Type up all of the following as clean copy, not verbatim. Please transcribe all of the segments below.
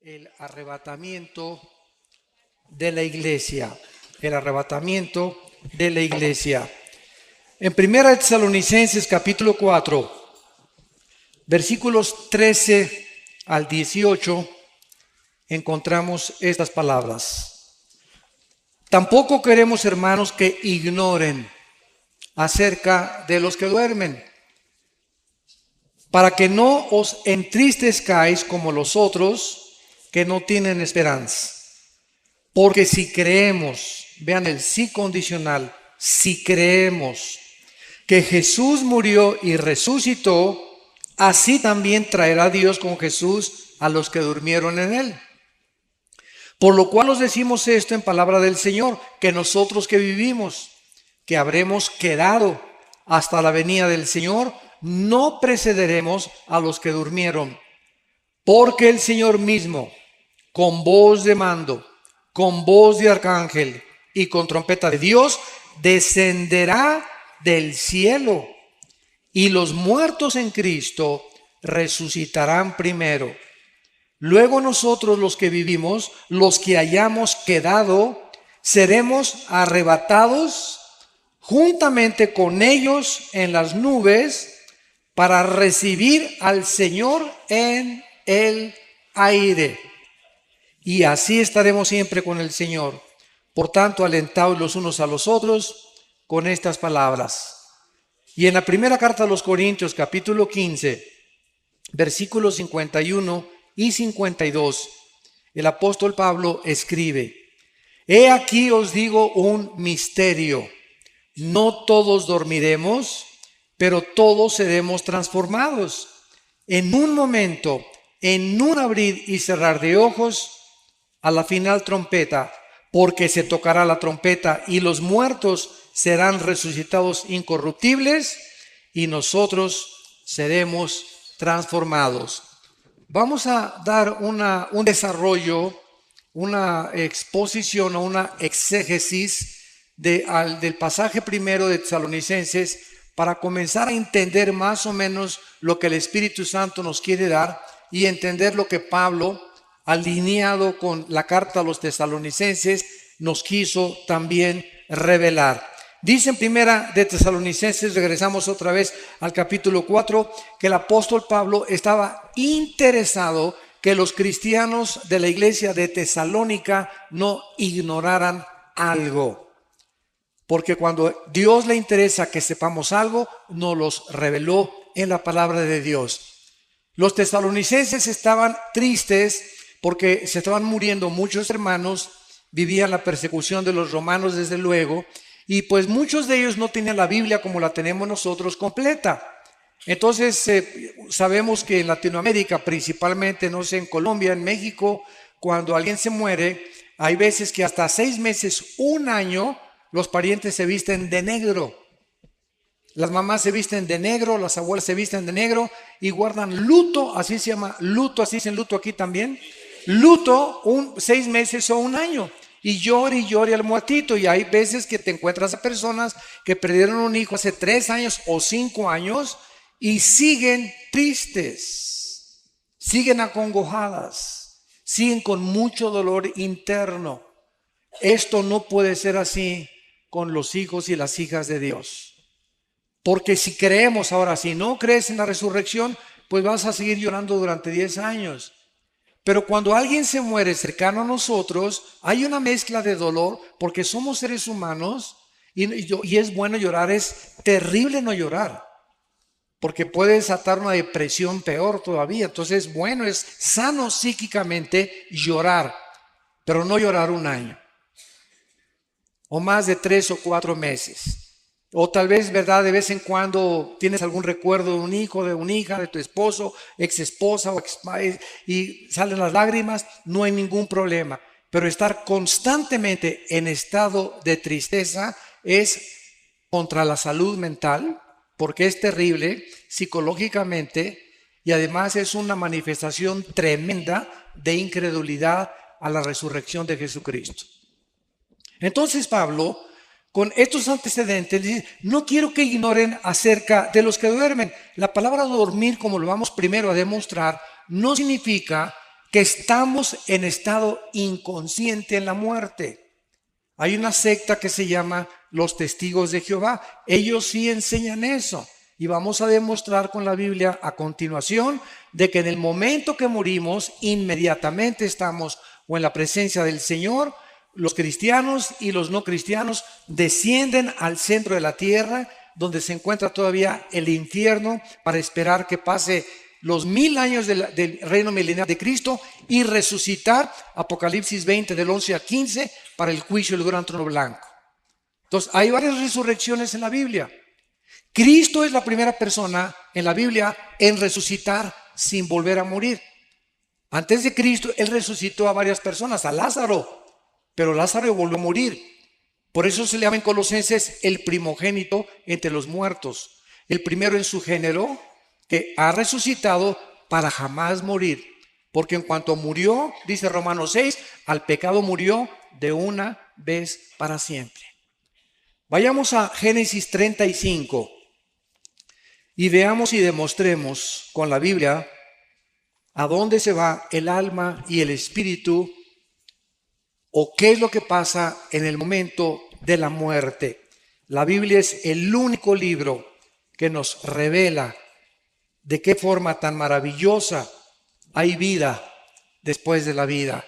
el arrebatamiento de la iglesia. El arrebatamiento de la iglesia. En 1 Tesalonicenses capítulo 4, versículos 13 al 18, encontramos estas palabras. Tampoco queremos, hermanos, que ignoren acerca de los que duermen, para que no os entristezcáis como los otros que no tienen esperanza. Porque si creemos, vean el sí condicional, si creemos que Jesús murió y resucitó, así también traerá Dios con Jesús a los que durmieron en él. Por lo cual os decimos esto en palabra del Señor, que nosotros que vivimos, que habremos quedado hasta la venida del Señor, no precederemos a los que durmieron. Porque el Señor mismo, con voz de mando, con voz de arcángel y con trompeta de Dios, descenderá del cielo, y los muertos en Cristo resucitarán primero. Luego nosotros los que vivimos, los que hayamos quedado, seremos arrebatados juntamente con ellos en las nubes para recibir al Señor en el aire. Y así estaremos siempre con el Señor. Por tanto, alentaos los unos a los otros con estas palabras. Y en la primera carta a los Corintios, capítulo 15, versículos 51 y 52, el apóstol Pablo escribe: He aquí os digo un misterio. No todos dormiremos, pero todos seremos transformados. En un momento, en un abrir y cerrar de ojos, a la final trompeta, porque se tocará la trompeta y los muertos serán resucitados incorruptibles y nosotros seremos transformados. Vamos a dar un desarrollo, una exposición o una exégesis del pasaje primero de Tesalonicenses para comenzar a entender más o menos lo que el Espíritu Santo nos quiere dar y entender lo que Pablo, alineado con la carta a los tesalonicenses, nos quiso también revelar. Dice en primera de Tesalonicenses, regresamos otra vez al capítulo 4, que el apóstol Pablo estaba interesado que los cristianos de la iglesia de Tesalónica no ignoraran algo. Porque cuando Dios le interesa que sepamos algo, nos los reveló en la palabra de Dios. Los tesalonicenses estaban tristes porque se estaban muriendo muchos hermanos, vivían la persecución de los romanos desde luego, y pues muchos de ellos no tenían la Biblia como la tenemos nosotros completa. Entonces sabemos que en Latinoamérica, principalmente, no sé, en Colombia, en México, cuando alguien se muere, hay veces que hasta 6 meses, un año, los parientes se visten de negro. Las mamás se visten de negro, las abuelas se visten de negro y guardan luto, así se llama luto, así dicen luto aquí también. Luto 6 meses o un año y llore al muertito. Y hay veces que te encuentras a personas que perdieron un hijo hace 3 años o 5 años y siguen tristes, siguen acongojadas, siguen con mucho dolor interno. Esto no puede ser así con los hijos y las hijas de Dios. Porque si creemos ahora, si no crees en la resurrección, pues vas a seguir llorando durante 10 años. Pero cuando alguien se muere cercano a nosotros, hay una mezcla de dolor porque somos seres humanos y es bueno llorar, es terrible no llorar. Porque puede desatar una depresión peor todavía. Entonces, bueno, es sano psíquicamente llorar, pero no llorar un año. O más de 3 o 4 meses. O tal vez, ¿verdad? De vez en cuando tienes algún recuerdo de un hijo, de una hija, de tu esposo, ex esposa o y salen las lágrimas, no hay ningún problema. Pero estar constantemente en estado de tristeza es contra la salud mental, porque es terrible psicológicamente y además es una manifestación tremenda de incredulidad a la resurrección de Jesucristo. Entonces Pablo, con estos antecedentes, dice: no quiero que ignoren acerca de los que duermen. La palabra dormir, como lo vamos primero a demostrar, no significa que estamos en estado inconsciente en la muerte. Hay una secta que se llama los Testigos de Jehová. Ellos sí enseñan eso. Y vamos a demostrar con la Biblia a continuación de que en el momento que morimos, inmediatamente estamos o en la presencia del Señor. Los cristianos y los no cristianos descienden al centro de la tierra, donde se encuentra todavía el infierno, para esperar que pase los 1000 años del reino milenial de Cristo y resucitar, Apocalipsis 20 del 11 al 15, para el juicio del gran trono blanco. Entonces, hay varias resurrecciones en la Biblia. Cristo es la primera persona en la Biblia en resucitar sin volver a morir. Antes de Cristo, Él resucitó a varias personas, a Lázaro, pero Lázaro volvió a morir. Por eso se le llama en Colosenses el primogénito entre los muertos, el primero en su género, que ha resucitado para jamás morir. Porque en cuanto murió, dice Romanos 6, al pecado murió de una vez para siempre. Vayamos a Génesis 35 y veamos y demostremos con la Biblia a dónde se va el alma y el espíritu, o qué es lo que pasa en el momento de la muerte. La Biblia es el único libro que nos revela de qué forma tan maravillosa hay vida después de la vida,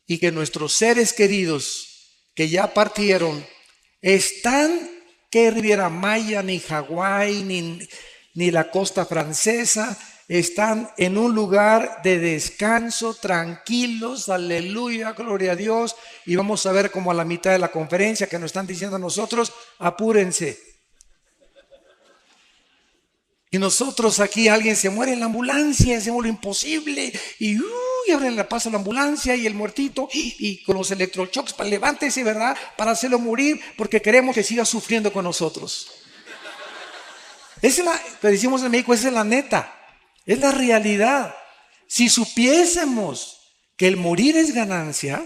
y que nuestros seres queridos que ya partieron están que Riviera Maya, ni Hawái, ni la costa francesa, están en un lugar de descanso, tranquilos, aleluya, gloria a Dios. Y vamos a ver como a la mitad de la conferencia que nos están diciendo a nosotros, apúrense. Y nosotros aquí, alguien se muere en la ambulancia, hacemos lo imposible, y abren la paso a la ambulancia y el muertito, y con los electroshocks, levántese, ¿verdad? Para hacerlo morir, porque queremos que siga sufriendo con nosotros. Esa es la, que decimos en México, esa es la neta, es la realidad. Si supiésemos que el morir es ganancia,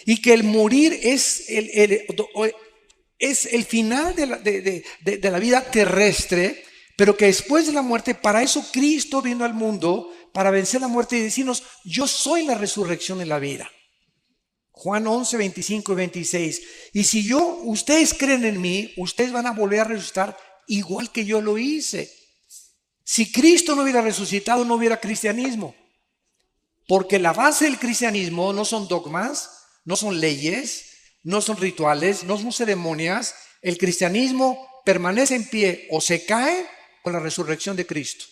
y que el morir es el final de la vida terrestre, pero que después de la muerte, para eso Cristo vino al mundo, para vencer la muerte y decirnos, yo soy la resurrección y la vida. Juan 11, 25 y 26. Y si ustedes creen en mí, ustedes van a volver a resucitar igual que yo lo hice. Si Cristo no hubiera resucitado, no hubiera cristianismo. Porque la base del cristianismo no son dogmas, no son leyes, no son rituales, no son ceremonias. El cristianismo permanece en pie o se cae con la resurrección de Cristo.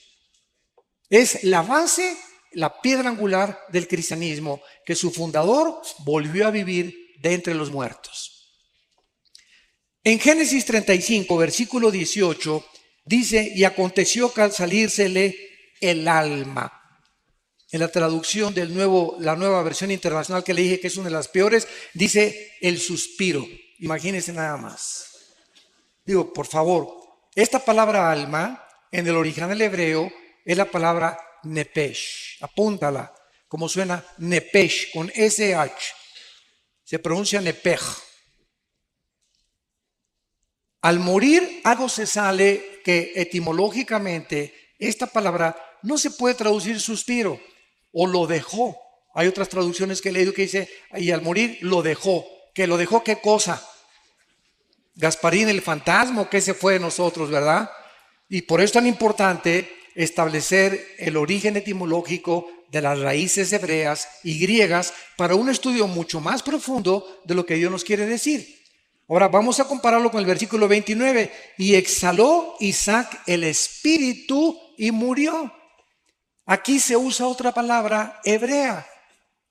Es la base, la piedra angular del cristianismo, que su fundador volvió a vivir de entre los muertos. En Génesis 35, versículo 18, dice, y aconteció que al salírsele el alma. En la traducción la nueva versión internacional que le dije que es una de las peores, dice el suspiro. Imagínense nada más. Digo, por favor, esta palabra alma en el original hebreo es la palabra nepesh. Apúntala, como suena nepesh, con SH. Se pronuncia nepej. Al morir, algo se sale que etimológicamente esta palabra no se puede traducir suspiro, o lo dejó. Hay otras traducciones que he leído que dice, y al morir lo dejó. ¿Que lo dejó qué cosa? Gasparín el fantasma, que se fue de nosotros, ¿verdad? Y por eso es tan importante establecer el origen etimológico de las raíces hebreas y griegas para un estudio mucho más profundo de lo que Dios nos quiere decir. Ahora vamos a compararlo con el versículo 29. Y exhaló Isaac el espíritu y murió. Aquí se usa otra palabra hebrea,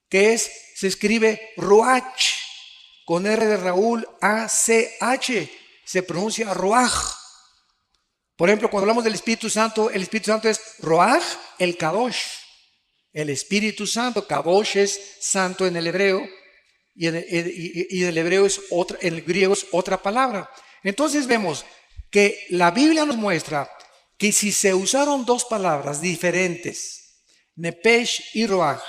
que se escribe ruach, con R de Raúl, A-C-H, se pronuncia ruach. Por ejemplo, cuando hablamos del Espíritu Santo, el Espíritu Santo es ruach, el kadosh. El Espíritu Santo, kadosh es santo en el hebreo, y en el hebreo en el griego es otra palabra. Entonces vemos que la Biblia nos muestra que si se usaron dos palabras diferentes, nepesh y ruach,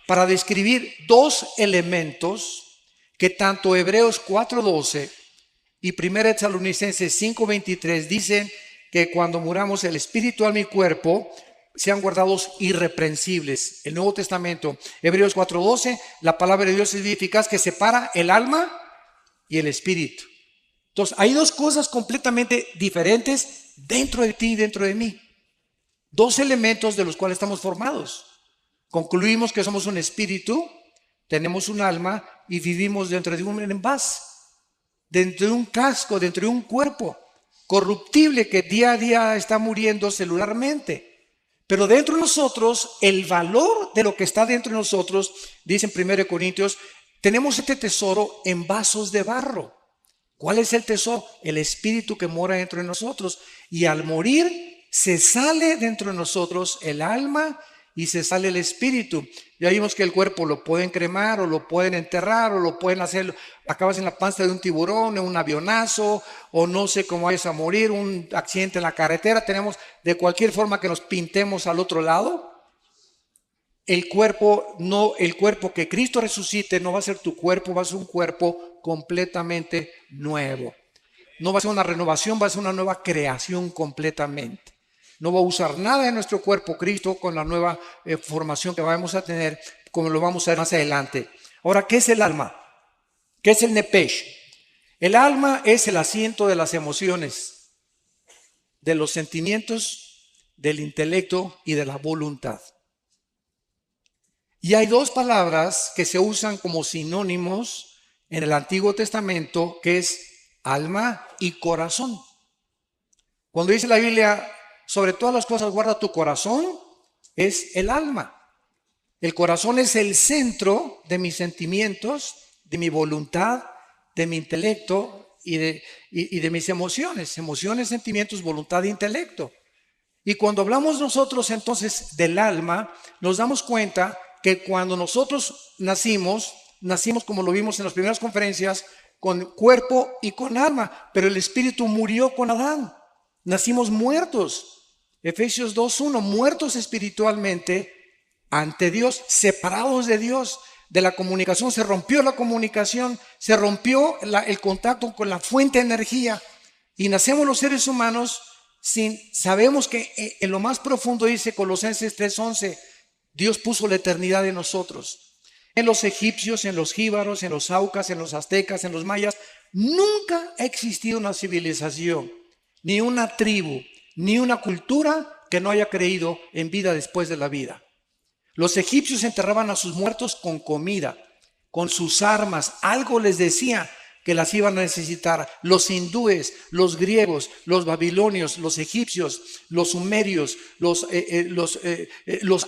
para describir dos elementos que tanto Hebreos 4:12 y 1 Tesalonicenses 5:23 dicen que cuando muramos el espíritu, alma y cuerpo sean guardados irreprensibles. El Nuevo Testamento, Hebreos 4:12, la palabra de Dios es eficaz que separa el alma y el espíritu. Entonces, hay dos cosas completamente diferentes dentro de ti y dentro de mí. Dos elementos de los cuales estamos formados. Concluimos que somos un espíritu, tenemos un alma y vivimos dentro de un envase, dentro de un casco, dentro de un cuerpo corruptible que día a día está muriendo celularmente. Pero dentro de nosotros, el valor de lo que está dentro de nosotros, dice en 1 Corintios, tenemos este tesoro en vasos de barro. ¿Cuál es el tesoro? El espíritu que mora dentro de nosotros. Y al morir, se sale dentro de nosotros el alma y se sale el espíritu. Ya vimos que el cuerpo lo pueden cremar o lo pueden enterrar o lo pueden hacer, acabas en la panza de un tiburón, en un avionazo o no sé cómo vayas a morir, un accidente en la carretera. Tenemos de cualquier forma que nos pintemos al otro lado. El cuerpo que Cristo resucite no va a ser tu cuerpo, va a ser un cuerpo completamente nuevo. No va a ser una renovación, va a ser una nueva creación completamente. No va a usar nada de nuestro cuerpo Cristo con la nueva formación que vamos a tener, como lo vamos a ver más adelante. Ahora, ¿qué es el alma? ¿Qué es el nepesh? El alma es el asiento de las emociones, de los sentimientos, del intelecto y de la voluntad. Y hay dos palabras que se usan como sinónimos en el Antiguo Testamento, que es alma y corazón. Cuando dice la Biblia, sobre todas las cosas guarda tu corazón, es el alma. El corazón es el centro de mis sentimientos, de mi voluntad, de mi intelecto y de mis emociones. Emociones, sentimientos, voluntad e intelecto. Y cuando hablamos nosotros entonces del alma, nos damos cuenta que cuando nosotros nacimos como lo vimos en las primeras conferencias, con cuerpo y con alma, pero el espíritu murió con Adán. Nacimos muertos. Efesios 2:1, muertos espiritualmente ante Dios, separados de Dios, de la comunicación. Se rompió la comunicación, se rompió el contacto con la fuente de energía y nacemos los seres humanos sabemos que en lo más profundo, dice Colosenses 3:11, Dios puso la eternidad en nosotros. En los egipcios, en los jíbaros, en los aucas, en los aztecas, en los mayas, nunca ha existido una civilización, ni una tribu, ni una cultura que no haya creído en vida después de la vida. Los egipcios enterraban a sus muertos con comida, con sus armas. Algo les decía que las iban a necesitar. Los hindúes, los griegos, los babilonios, los egipcios, los sumerios, los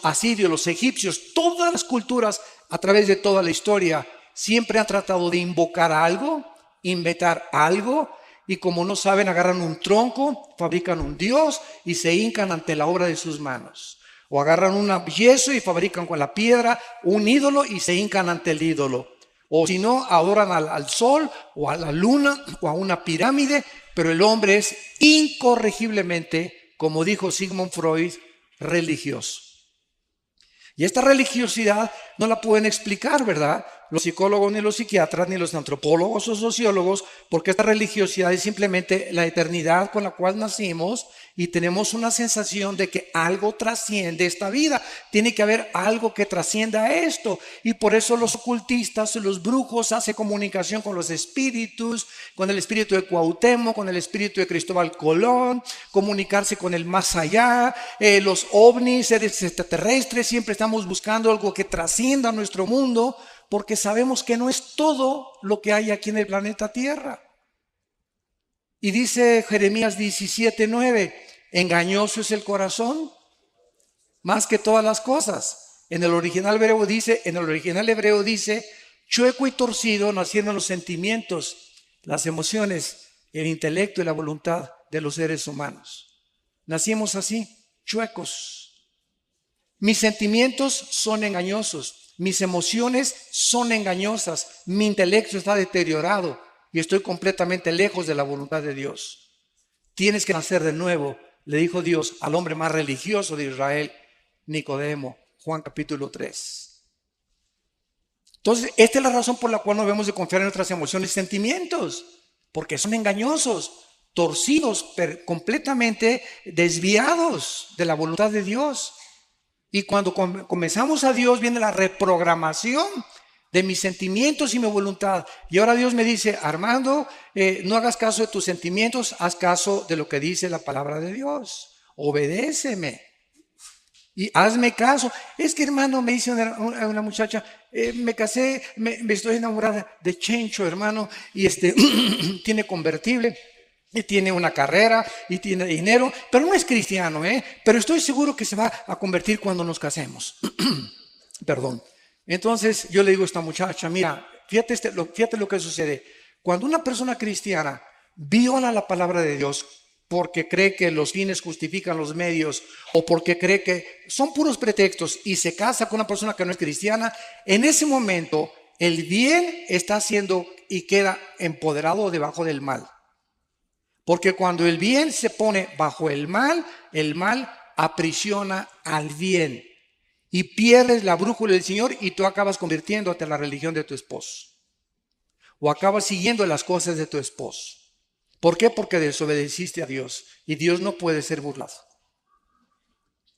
asirios, los egipcios, todas las culturas a través de toda la historia siempre han tratado de invocar algo, inventar algo, y como no saben, agarran un tronco, fabrican un dios y se hincan ante la obra de sus manos. O agarran un yeso y fabrican con la piedra un ídolo y se hincan ante el ídolo. O si no, adoran al sol o a la luna o a una pirámide, pero el hombre es incorregiblemente, como dijo Sigmund Freud, religioso. Y esta religiosidad no la pueden explicar, ¿verdad? Los psicólogos, ni los psiquiatras, ni los antropólogos o sociólogos, porque esta religiosidad es simplemente la eternidad con la cual nacimos y tenemos una sensación de que algo trasciende esta vida. Tiene que haber algo que trascienda esto. Y por eso los ocultistas, los brujos hacen comunicación con los espíritus, con el espíritu de Cuauhtémoc, con el espíritu de Cristóbal Colón, comunicarse con el más allá, los ovnis, seres extraterrestres, siempre estamos buscando algo que trascienda nuestro mundo, porque sabemos que no es todo lo que hay aquí en el planeta Tierra. Y dice Jeremías 17:9, engañoso es el corazón más que todas las cosas. En el original hebreo dice, chueco y torcido nacieron los sentimientos, las emociones, el intelecto y la voluntad de los seres humanos. Nacimos así, chuecos. Mis sentimientos son engañosos. Mis emociones son engañosas, mi intelecto está deteriorado y estoy completamente lejos de la voluntad de Dios. Tienes que nacer de nuevo, le dijo Dios al hombre más religioso de Israel, Nicodemo, Juan capítulo 3. Entonces, esta es la razón por la cual no debemos de confiar en nuestras emociones y sentimientos, porque son engañosos. torcidos, completamente desviados de la voluntad de Dios. Y cuando comenzamos a Dios, viene la reprogramación de mis sentimientos y mi voluntad. Y ahora Dios me dice: Armando, no hagas caso de tus sentimientos, haz caso de lo que dice la palabra de Dios. Obedéceme y hazme caso. Es que, hermano, me dice una muchacha, me casé, me estoy enamorada de Chencho, hermano, y tiene convertible, y tiene una carrera, y tiene dinero, pero no es cristiano, pero estoy seguro que se va a convertir cuando nos casemos. Perdón. Entonces yo le digo a esta muchacha: mira, fíjate lo que sucede. Cuando una persona cristiana viola la palabra de Dios porque cree que los fines justifican los medios, o porque cree que son puros pretextos, y se casa con una persona que no es cristiana, en ese momento el bien está haciendo y queda empoderado debajo del mal. Porque cuando el bien se pone bajo el mal aprisiona al bien. Y pierdes la brújula del Señor, y tú acabas convirtiéndote en la religión de tu esposo. O acabas siguiendo las cosas de tu esposo. ¿Por qué? Porque desobedeciste a Dios. Y Dios no puede ser burlado.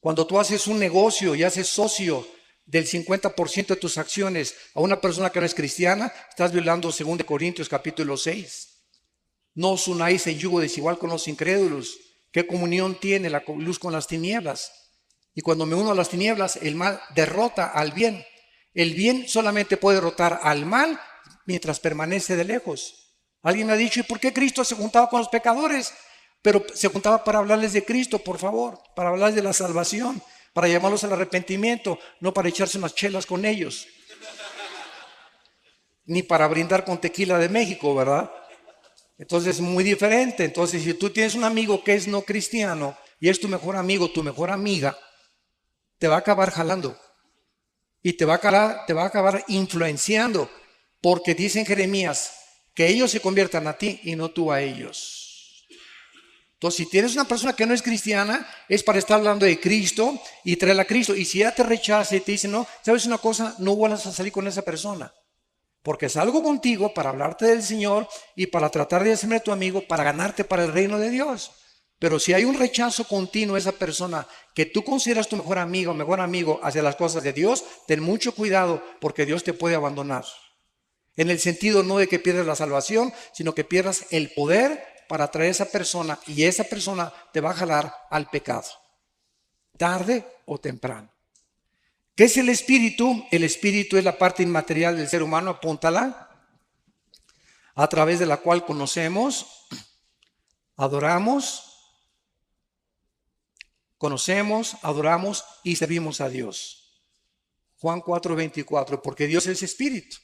Cuando tú haces un negocio y haces socio del 50% de tus acciones a una persona que no es cristiana, estás violando 2 Corintios capítulo 6. No os unáis en yugo desigual con los incrédulos. ¿Qué comunión tiene la luz con las tinieblas? Y cuando me uno a las tinieblas, el mal derrota al bien. El bien solamente puede derrotar al mal mientras permanece de lejos. Alguien me ha dicho: ¿y por qué Cristo se juntaba con los pecadores? Pero se juntaba para hablarles de Cristo, por favor, para hablarles de la salvación, para llamarlos al arrepentimiento, no para echarse unas chelas con ellos, ni para brindar con tequila de México, ¿verdad? Entonces es muy diferente. Entonces, si tú tienes un amigo que es no cristiano y es tu mejor amigo, tu mejor amiga, te va a acabar jalando y te va a acabar influenciando, porque dice en Jeremías que ellos se conviertan a ti y no tú a ellos. Entonces, si tienes una persona que no es cristiana, es para estar hablando de Cristo y traerla a Cristo. Y si ella te rechaza y te dice: no, ¿sabes una cosa? No vuelvas a salir con esa persona, porque salgo contigo para hablarte del Señor y para tratar de hacerme tu amigo, para ganarte para el reino de Dios. Pero si hay un rechazo continuo a esa persona que tú consideras tu mejor amigo o mejor amigo hacia las cosas de Dios, ten mucho cuidado, porque Dios te puede abandonar. En el sentido no de que pierdas la salvación, sino que pierdas el poder para atraer a esa persona, y esa persona te va a jalar al pecado, tarde o temprano. ¿Qué es el espíritu? El espíritu es la parte inmaterial del ser humano, apúntala, a través de la cual conocemos, adoramos y servimos a Dios. Juan 4:24, porque Dios es espíritu.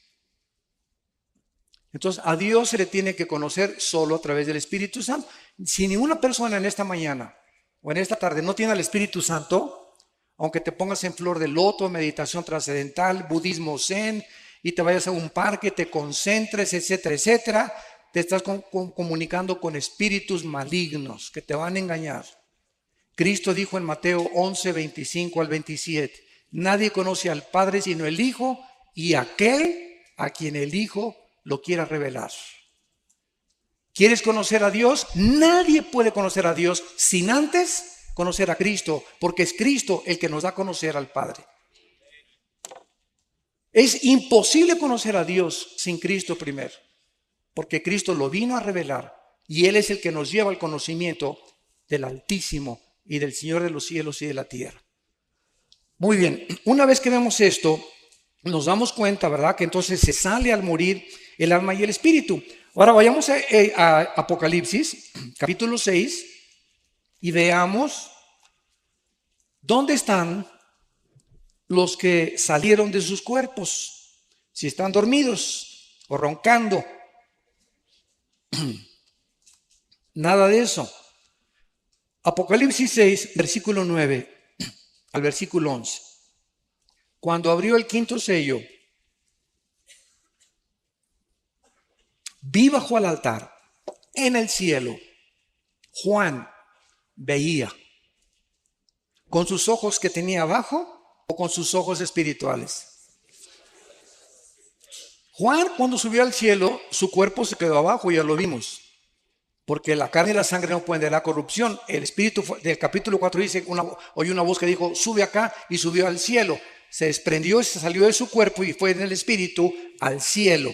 Entonces, a Dios se le tiene que conocer solo a través del Espíritu Santo. Si ninguna persona en esta mañana o en esta tarde no tiene al Espíritu Santo, aunque te pongas en flor de loto, meditación trascendental, budismo zen, y te vayas a un parque, te concentres, etcétera, etcétera, te estás comunicando con espíritus malignos que te van a engañar. Cristo dijo en Mateo 11:25 al 27, nadie conoce al Padre sino el Hijo, y aquel a quien el Hijo lo quiera revelar. ¿Quieres conocer a Dios? Nadie puede conocer a Dios sin antes conocer a Cristo, porque es Cristo el que nos da a conocer al Padre. Es imposible conocer a Dios sin Cristo primero, porque Cristo lo vino a revelar, y Él es el que nos lleva al conocimiento del Altísimo y del Señor de los cielos y de la tierra. Muy bien, una vez que vemos esto, nos damos cuenta, ¿verdad?, que entonces se sale al morir el alma y el espíritu. Ahora vayamos a Apocalipsis, capítulo 6, y veamos dónde están los que salieron de sus cuerpos, si están dormidos o roncando. Nada de eso. Apocalipsis 6, versículo 9 al versículo 11. Cuando abrió el quinto sello, vi bajo el altar, en el cielo, Juan veía, con sus ojos que tenía abajo o con sus ojos espirituales. Juan, cuando subió al cielo, su cuerpo se quedó abajo, ya lo vimos. Porque la carne y la sangre no pueden de la corrupción. El Espíritu del capítulo 4 dice, oyó una voz que dijo, sube acá, y subió al cielo. Se desprendió, se salió de su cuerpo y fue en el Espíritu al cielo.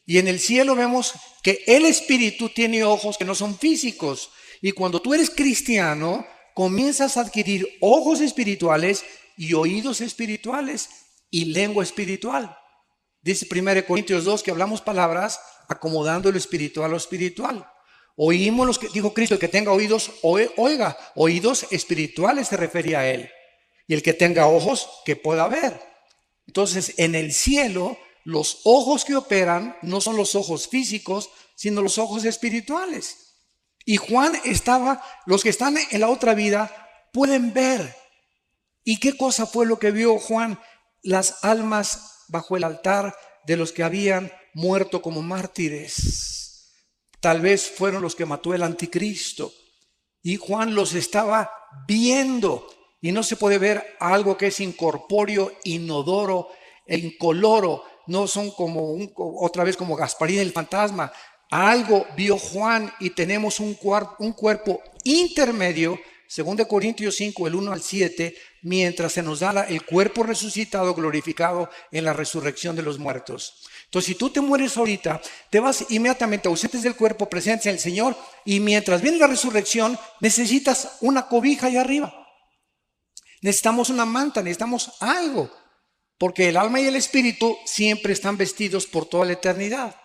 Y en el cielo vemos que el Espíritu tiene ojos que no son físicos. Y cuando tú eres cristiano, comienzas a adquirir ojos espirituales y oídos espirituales y lengua espiritual. Dice 1 Corintios 2 que hablamos palabras acomodando lo espiritual a lo espiritual. Oímos los que dijo Cristo, el que tenga oídos, oiga. Oídos espirituales se refería a él. Y el que tenga ojos, que pueda ver. Entonces, en el cielo, los ojos que operan no son los ojos físicos, sino los ojos espirituales. Y Juan los que están en la otra vida pueden ver. ¿Y qué cosa fue lo que vio Juan? Las almas bajo el altar de los que habían muerto como mártires. Tal vez fueron los que mató el anticristo. Y Juan los estaba viendo. Y no se puede ver algo que es incorpóreo, inodoro e incoloro. No son otra vez como Gasparín el fantasma. Algo vio Juan y tenemos un cuerpo intermedio, 2 Corintios 5, el 1 al 7, mientras se nos da el cuerpo resucitado, glorificado en la resurrección de los muertos. Entonces, si tú te mueres ahorita, te vas inmediatamente ausentes del cuerpo, presentes en el Señor, y mientras viene la resurrección, necesitas una cobija allá arriba. Necesitamos una manta, necesitamos algo, porque el alma y el espíritu siempre están vestidos por toda la eternidad.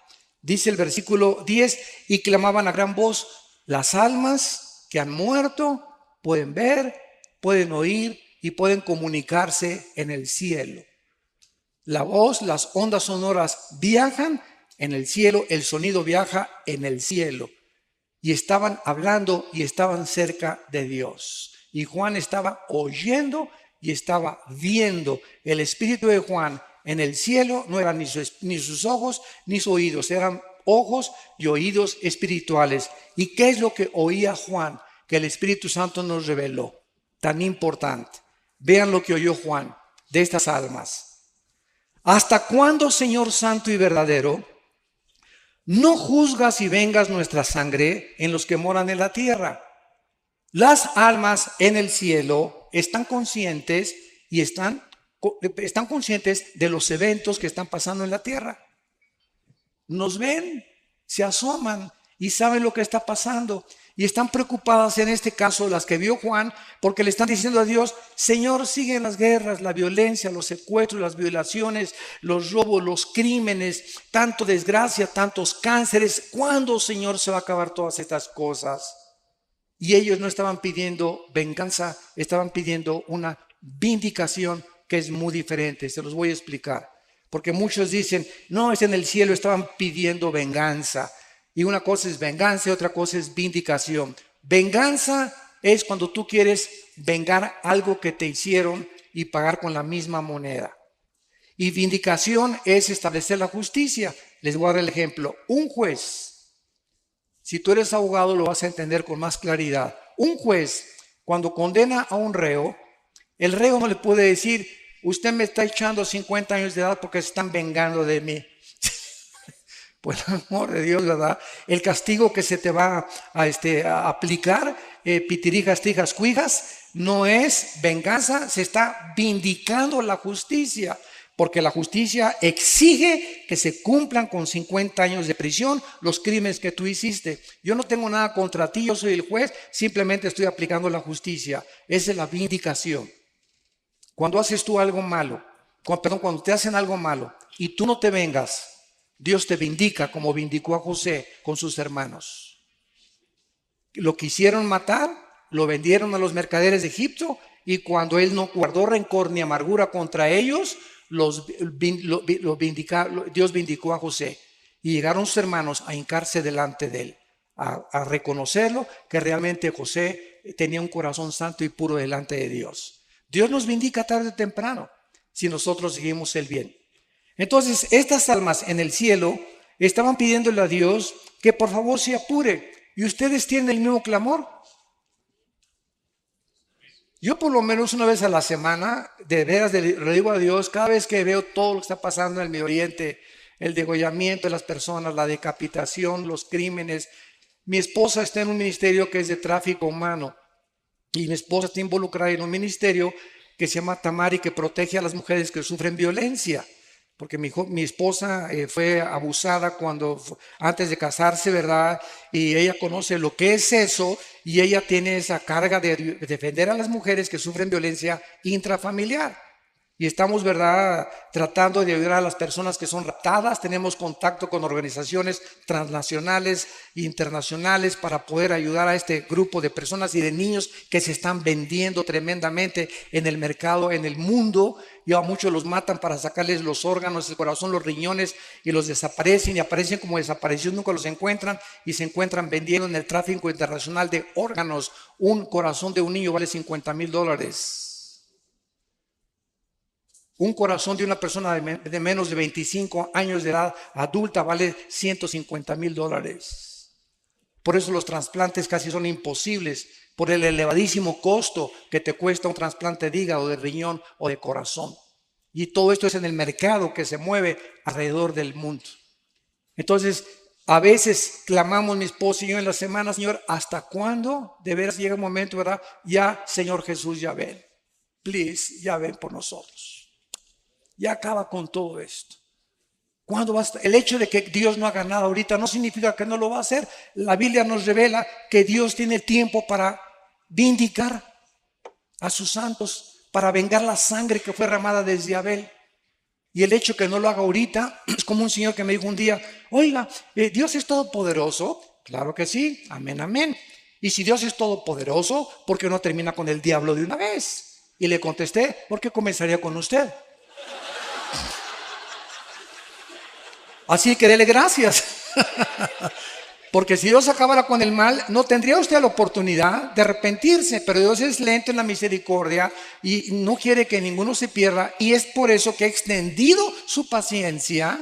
Dice el versículo 10, y clamaban a gran voz, las almas que han muerto pueden ver, pueden oír y pueden comunicarse en el cielo. La voz, las ondas sonoras viajan en el cielo, el sonido viaja en el cielo. Y estaban hablando y estaban cerca de Dios. Y Juan estaba oyendo y estaba viendo. El espíritu de Juan en el cielo no eran ni sus ojos ni sus oídos, eran ojos y oídos espirituales. ¿Y qué es lo que oía Juan? Que el Espíritu Santo nos reveló. Tan importante. Vean lo que oyó Juan de estas almas. ¿Hasta cuándo, Señor Santo y verdadero, no juzgas y vengas nuestra sangre en los que moran en la tierra? Las almas en el cielo están conscientes y están conscientes de los eventos que están pasando en la tierra. Nos ven, se asoman y saben lo que está pasando. Y están preocupadas, en este caso las que vio Juan, porque le están diciendo a Dios, Señor, siguen las guerras, la violencia, los secuestros, las violaciones, los robos, los crímenes, tanto desgracia, tantos cánceres. ¿Cuándo, Señor, se va a acabar todas estas cosas? Y ellos no estaban pidiendo venganza, estaban pidiendo una vindicación que es muy diferente. Se los voy a explicar. Porque muchos dicen, no, es en el cielo, estaban pidiendo venganza. Y una cosa es venganza y otra cosa es vindicación. Venganza es cuando tú quieres vengar algo que te hicieron y pagar con la misma moneda. Y vindicación es establecer la justicia. Les voy a dar el ejemplo. Un juez, si tú eres abogado lo vas a entender con más claridad. Un juez, cuando condena a un reo, el reo no le puede decir, usted me está echando 50 años de edad porque se están vengando de mí. Por el amor de Dios, ¿verdad? El castigo que se te va a aplicar, pitirijas, tijas, cuijas, no es venganza, se está vindicando la justicia. Porque la justicia exige que se cumplan con 50 años de prisión los crímenes que tú hiciste. Yo no tengo nada contra ti, yo soy el juez, simplemente estoy aplicando la justicia. Esa es la vindicación. Cuando haces tú algo malo, cuando te hacen algo malo y tú no te vengas, Dios te vindica como vindicó a José con sus hermanos. Lo quisieron matar, lo vendieron a los mercaderes de Egipto y cuando él no guardó rencor ni amargura contra ellos, Dios vindicó a José. Y llegaron sus hermanos a hincarse delante de él, a reconocerlo que realmente José tenía un corazón santo y puro delante de Dios. Dios nos vindica tarde o temprano si nosotros seguimos el bien. Entonces, estas almas en el cielo estaban pidiéndole a Dios que por favor se apure. ¿Y ustedes tienen el mismo clamor? Yo por lo menos una vez a la semana, de veras le digo a Dios, cada vez que veo todo lo que está pasando en el Medio Oriente, el degollamiento de las personas, la decapitación, los crímenes, Mi esposa está en un ministerio que es de tráfico humano y mi esposa está involucrada en un ministerio que se llama Tamari, que protege a las mujeres que sufren violencia. Porque mi esposa fue abusada antes de casarse, ¿verdad? Y ella conoce lo que es eso y ella tiene esa carga de defender a las mujeres que sufren violencia intrafamiliar. Y estamos, ¿verdad?, tratando de ayudar a las personas que son raptadas. Tenemos contacto con organizaciones transnacionales e internacionales para poder ayudar a este grupo de personas y de niños que se están vendiendo tremendamente en el mercado, en el mundo. Y a muchos los matan para sacarles los órganos, el corazón, los riñones, y los desaparecen y aparecen como desaparecidos, nunca los encuentran y se encuentran vendiendo en el tráfico internacional de órganos. Un corazón de un niño vale $50,000. Un corazón de una persona de menos de 25 años de edad adulta vale $150,000. Por eso los trasplantes casi son imposibles, por el elevadísimo costo que te cuesta un trasplante de hígado, de riñón o de corazón. Y todo esto es en el mercado que se mueve alrededor del mundo. Entonces, a veces clamamos mi esposa y yo en la semana: Señor, ¿hasta cuándo? De veras llega un momento, ¿verdad? Ya, Señor Jesús, ya ven. Please, ya ven por nosotros. Ya acaba con todo esto. ¿Cuándo va a estar? El hecho de que Dios no haga nada ahorita no significa que no lo va a hacer. La Biblia nos revela que Dios tiene tiempo para vindicar a sus santos, para vengar la sangre que fue derramada desde Abel. Y el hecho que no lo haga ahorita es como un señor que me dijo un día: oiga, ¿Dios es todopoderoso? Claro que sí, amén, amén. Y si Dios es todopoderoso, ¿por qué no termina con el diablo de una vez? Y le contesté: ¿por qué comenzaría con usted? Así que dele gracias. Porque si Dios acabara con el mal, no tendría usted la oportunidad de arrepentirse. Pero Dios es lento en la misericordia y no quiere que ninguno se pierda. Y es por eso que ha extendido su paciencia.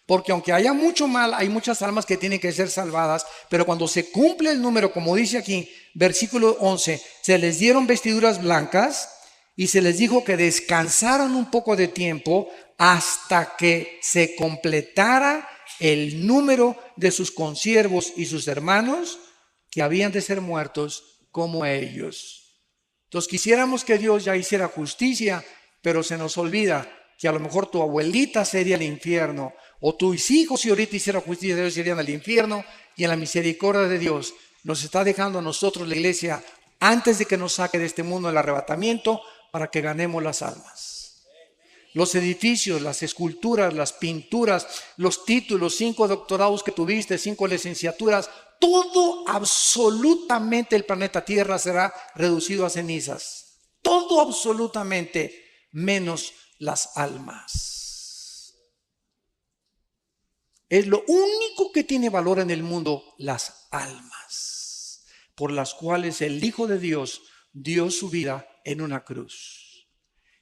Porque aunque haya mucho mal, hay muchas almas que tienen que ser salvadas. Pero cuando se cumple el número, como dice aquí, versículo 11, se les dieron vestiduras blancas y se les dijo que descansaran un poco de tiempo hasta que se completara el número de sus consiervos y sus hermanos que habían de ser muertos como ellos. Entonces quisiéramos que Dios ya hiciera justicia, pero se nos olvida que a lo mejor tu abuelita sería el infierno, o tus hijos, si ahorita hiciera justicia, ellos irían al infierno. Y en la misericordia de Dios nos está dejando a nosotros, la iglesia, antes de que nos saque de este mundo el arrebatamiento, para que ganemos las almas. Los edificios, las esculturas, las pinturas, los títulos, 5 doctorados que tuviste, 5 licenciaturas, todo, absolutamente, el planeta Tierra será reducido a cenizas. Todo absolutamente, menos las almas. Es lo único que tiene valor en el mundo, las almas, por las cuales el Hijo de Dios dio su vida en una cruz.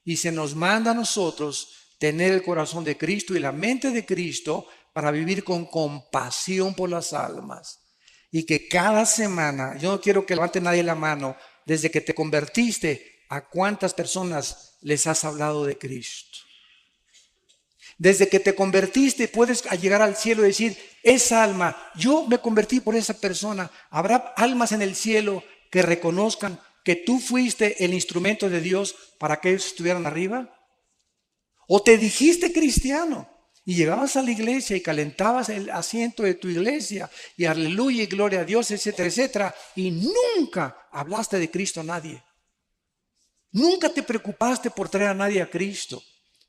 Y se nos manda a nosotros tener el corazón de Cristo y la mente de Cristo para vivir con compasión por las almas. Y que cada semana, yo no quiero que levante nadie la mano, desde que te convertiste, ¿a cuántas personas les has hablado de Cristo? Desde que te convertiste puedes llegar al cielo y decir: esa alma, yo me convertí por esa persona. ¿Habrá almas en el cielo que reconozcan que tú fuiste el instrumento de Dios para que ellos estuvieran arriba? ¿O te dijiste cristiano y llegabas a la iglesia y calentabas el asiento de tu iglesia y aleluya y gloria a Dios, etcétera, etcétera, y nunca hablaste de Cristo a nadie? Nunca te preocupaste por traer a nadie a Cristo.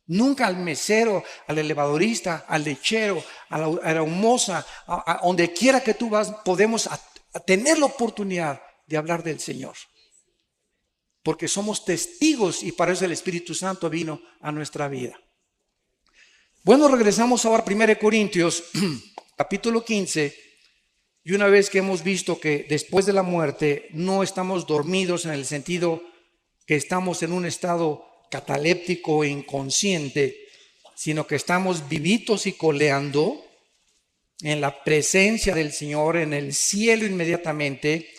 Nunca al mesero, al elevadorista, al lechero, a la humosa, a donde quiera que tú vas, podemos a tener la oportunidad de hablar del Señor. Porque somos testigos y para eso el Espíritu Santo vino a nuestra vida. Bueno, regresamos ahora a 1 Corintios, capítulo 15. Y una vez que hemos visto que después de la muerte no estamos dormidos en el sentido que estamos en un estado cataléptico e inconsciente, sino que estamos vivitos y coleando en la presencia del Señor, en el cielo inmediatamente.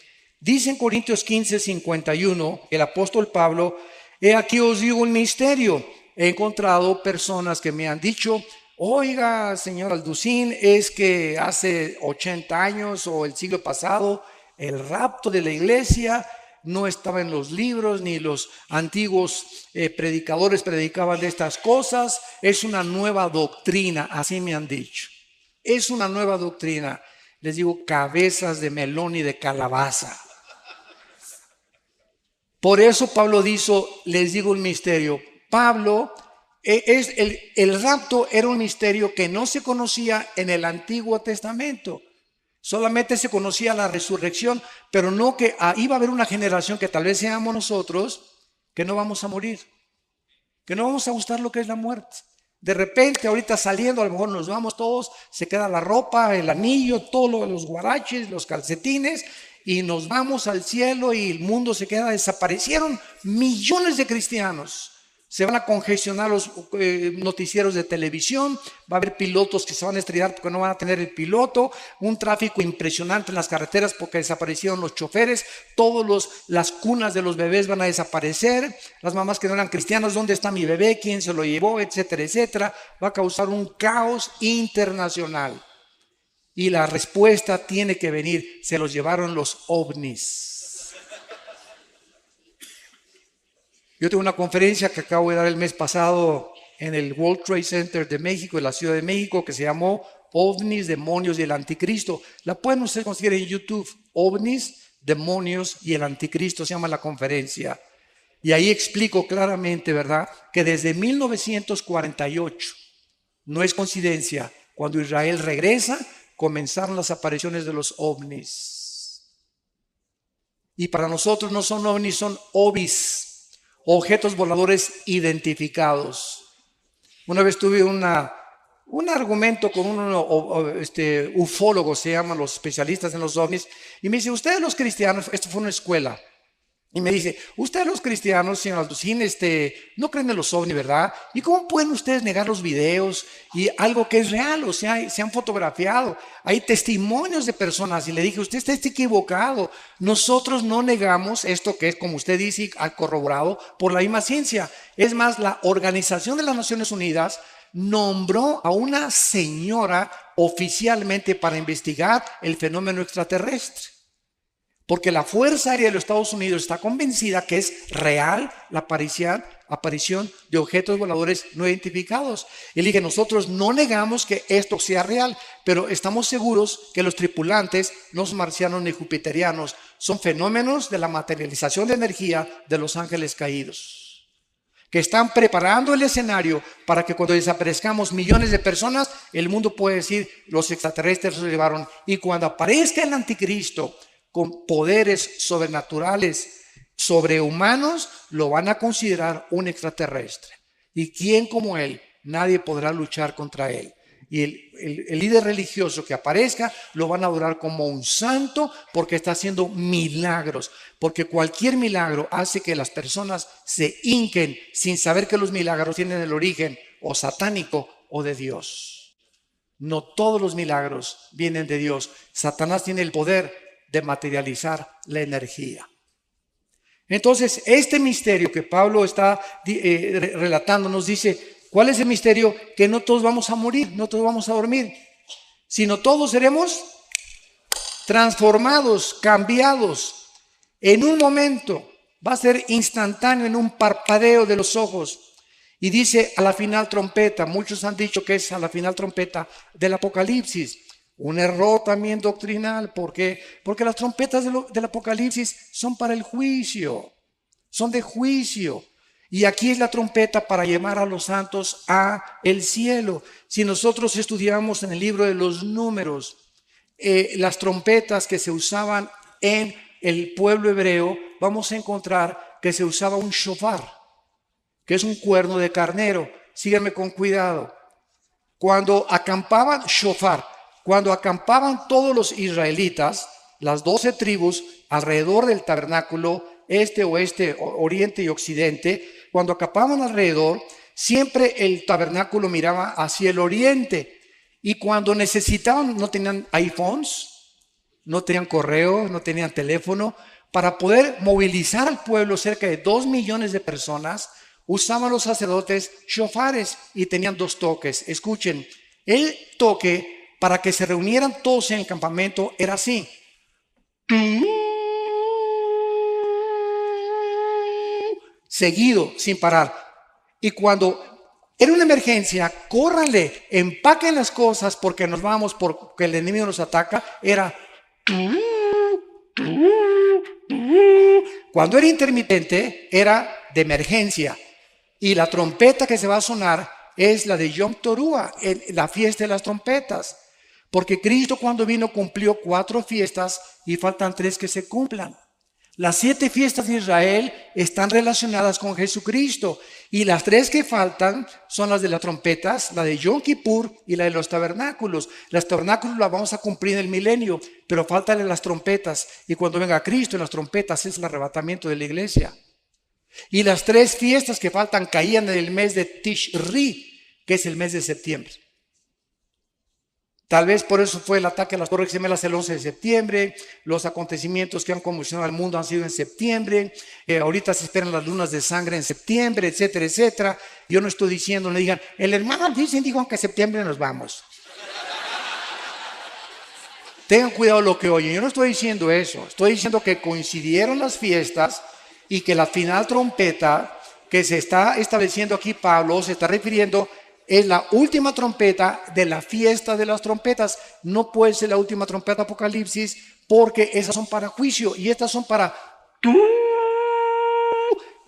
Dice en Corintios 15:51 el apóstol Pablo: he aquí os digo un misterio. He encontrado personas que me han dicho: Oiga, señor Alducín, es que hace 80 años o el siglo pasado el rapto de la iglesia no estaba en los libros, ni los antiguos predicadores predicaban de estas cosas. Es una nueva doctrina, así me han dicho. Es una nueva doctrina. Les digo, cabezas de melón y de calabaza. Por eso Pablo dijo, les digo un misterio. Pablo, el rapto era un misterio que no se conocía en el Antiguo Testamento. Solamente se conocía la resurrección, pero no que iba a haber una generación que tal vez seamos nosotros, que no vamos a morir, que no vamos a gustar lo que es la muerte. De repente, ahorita saliendo, a lo mejor nos vamos todos, se queda la ropa, el anillo, todos los guaraches, los calcetines, y nos vamos al cielo y el mundo se queda. Desaparecieron millones de cristianos. Se van a congestionar los noticieros de televisión, va a haber pilotos que se van a estrellar porque no van a tener el piloto, un tráfico impresionante en las carreteras porque desaparecieron los choferes, las cunas de los bebés van a desaparecer, las mamás que no eran cristianas, ¿dónde está mi bebé? ¿Quién se lo llevó? Etcétera, etcétera. Va a causar un caos internacional. Y la respuesta tiene que venir, se los llevaron los ovnis. Yo tengo una conferencia que acabo de dar el mes pasado en el World Trade Center de México, en la Ciudad de México, que se llamó OVNIs, Demonios y el Anticristo. La pueden ustedes conseguir en YouTube. OVNIs, Demonios y el Anticristo se llama la conferencia. Y ahí explico claramente, ¿verdad?, que desde 1948, no es coincidencia, cuando Israel regresa, comenzaron las apariciones de los ovnis. Y para nosotros no son ovnis, son ovis. Objetos voladores identificados. Una vez tuve un argumento con un ufólogo, se llaman los especialistas en los ovnis, y me dice, ustedes los cristianos, esto fue una escuela, y me dice, ustedes los cristianos, señor Alducín, no creen en los ovnis, ¿verdad? ¿Y cómo pueden ustedes negar los videos y algo que es real? O sea, se han fotografiado, hay testimonios de personas. Y le dije, usted está equivocado. Nosotros no negamos esto que es, como usted dice, corroborado por la misma ciencia. Es más, la Organización de las Naciones Unidas nombró a una señora oficialmente para investigar el fenómeno extraterrestre. Porque la Fuerza Aérea de los Estados Unidos está convencida que es real la aparición de objetos voladores no identificados. Y le dije, nosotros no negamos que esto sea real, pero estamos seguros que los tripulantes no son marcianos ni jupiterianos, son fenómenos de la materialización de energía de los ángeles caídos, que están preparando el escenario para que cuando desaparezcamos millones de personas, el mundo puede decir, los extraterrestres se llevaron. Y cuando aparezca el anticristo, con poderes sobrenaturales, sobrehumanos, lo van a considerar un extraterrestre. ¿Y quién como él? Nadie podrá luchar contra él. Y el líder religioso que aparezca lo van a adorar como un santo porque está haciendo milagros. Porque cualquier milagro hace que las personas se hinquen sin saber que los milagros tienen el origen o satánico o de Dios. No todos los milagros vienen de Dios. Satanás tiene el poder de materializar la energía. Entonces, este misterio que Pablo está relatando nos dice, ¿cuál es el misterio? Que no todos vamos a morir, no todos vamos a dormir, sino todos seremos transformados, cambiados, en un momento. Va a ser instantáneo, en un parpadeo de los ojos. Y dice a la final trompeta, muchos han dicho que es a la final trompeta del Apocalipsis. Un error también doctrinal. ¿Por qué? Porque las trompetas del Apocalipsis son para el juicio, son de juicio. Y aquí es la trompeta para llamar a los santos a el cielo. Si nosotros estudiamos en el libro de los Números, las trompetas que se usaban en el pueblo hebreo, vamos a encontrar que se usaba un shofar, que es un cuerno de carnero. Síganme con cuidado. Cuando acampaban cuando acampaban todos los israelitas, las 12 tribus alrededor del tabernáculo, este, oeste, oriente y occidente, cuando acampaban alrededor, siempre el tabernáculo miraba hacia el oriente. Y cuando necesitaban, no tenían iPhones, no tenían correo, no tenían teléfono, para poder movilizar al pueblo, cerca de 2 millones de personas, usaban los sacerdotes shofares y tenían 2 toques. Escuchen, el toque para que se reunieran todos en el campamento era así. Seguido, sin parar. Y cuando era una emergencia, córranle, empaquen las cosas porque nos vamos, porque el enemigo nos ataca. Era... Cuando era intermitente, era de emergencia. Y la trompeta que se va a sonar es la de Yom Teruah, la fiesta de las trompetas. Porque Cristo cuando vino cumplió 4 fiestas y faltan 3 que se cumplan. Las 7 fiestas de Israel están relacionadas con Jesucristo. Y las 3 que faltan son las de las trompetas, la de Yom Kippur y la de los tabernáculos. Las tabernáculos las vamos a cumplir en el milenio, pero faltan las trompetas. Y cuando venga Cristo en las trompetas es el arrebatamiento de la iglesia. Y las 3 fiestas que faltan caían en el mes de Tishri, que es el mes de septiembre. Tal vez por eso fue el ataque a las Torres Gemelas el 11 de septiembre. Los acontecimientos que han conmocionado al mundo han sido en septiembre. Ahorita se esperan las lunas de sangre en septiembre, etcétera, etcétera. Yo no estoy diciendo, no digan, el hermano dijo que en septiembre nos vamos. Tengan cuidado lo que oyen. Yo no estoy diciendo eso. Estoy diciendo que coincidieron las fiestas y que la final trompeta que se está estableciendo aquí Pablo se está refiriendo es la última trompeta de la fiesta de las trompetas. No puede ser la última trompeta de Apocalipsis porque esas son para juicio y estas son para...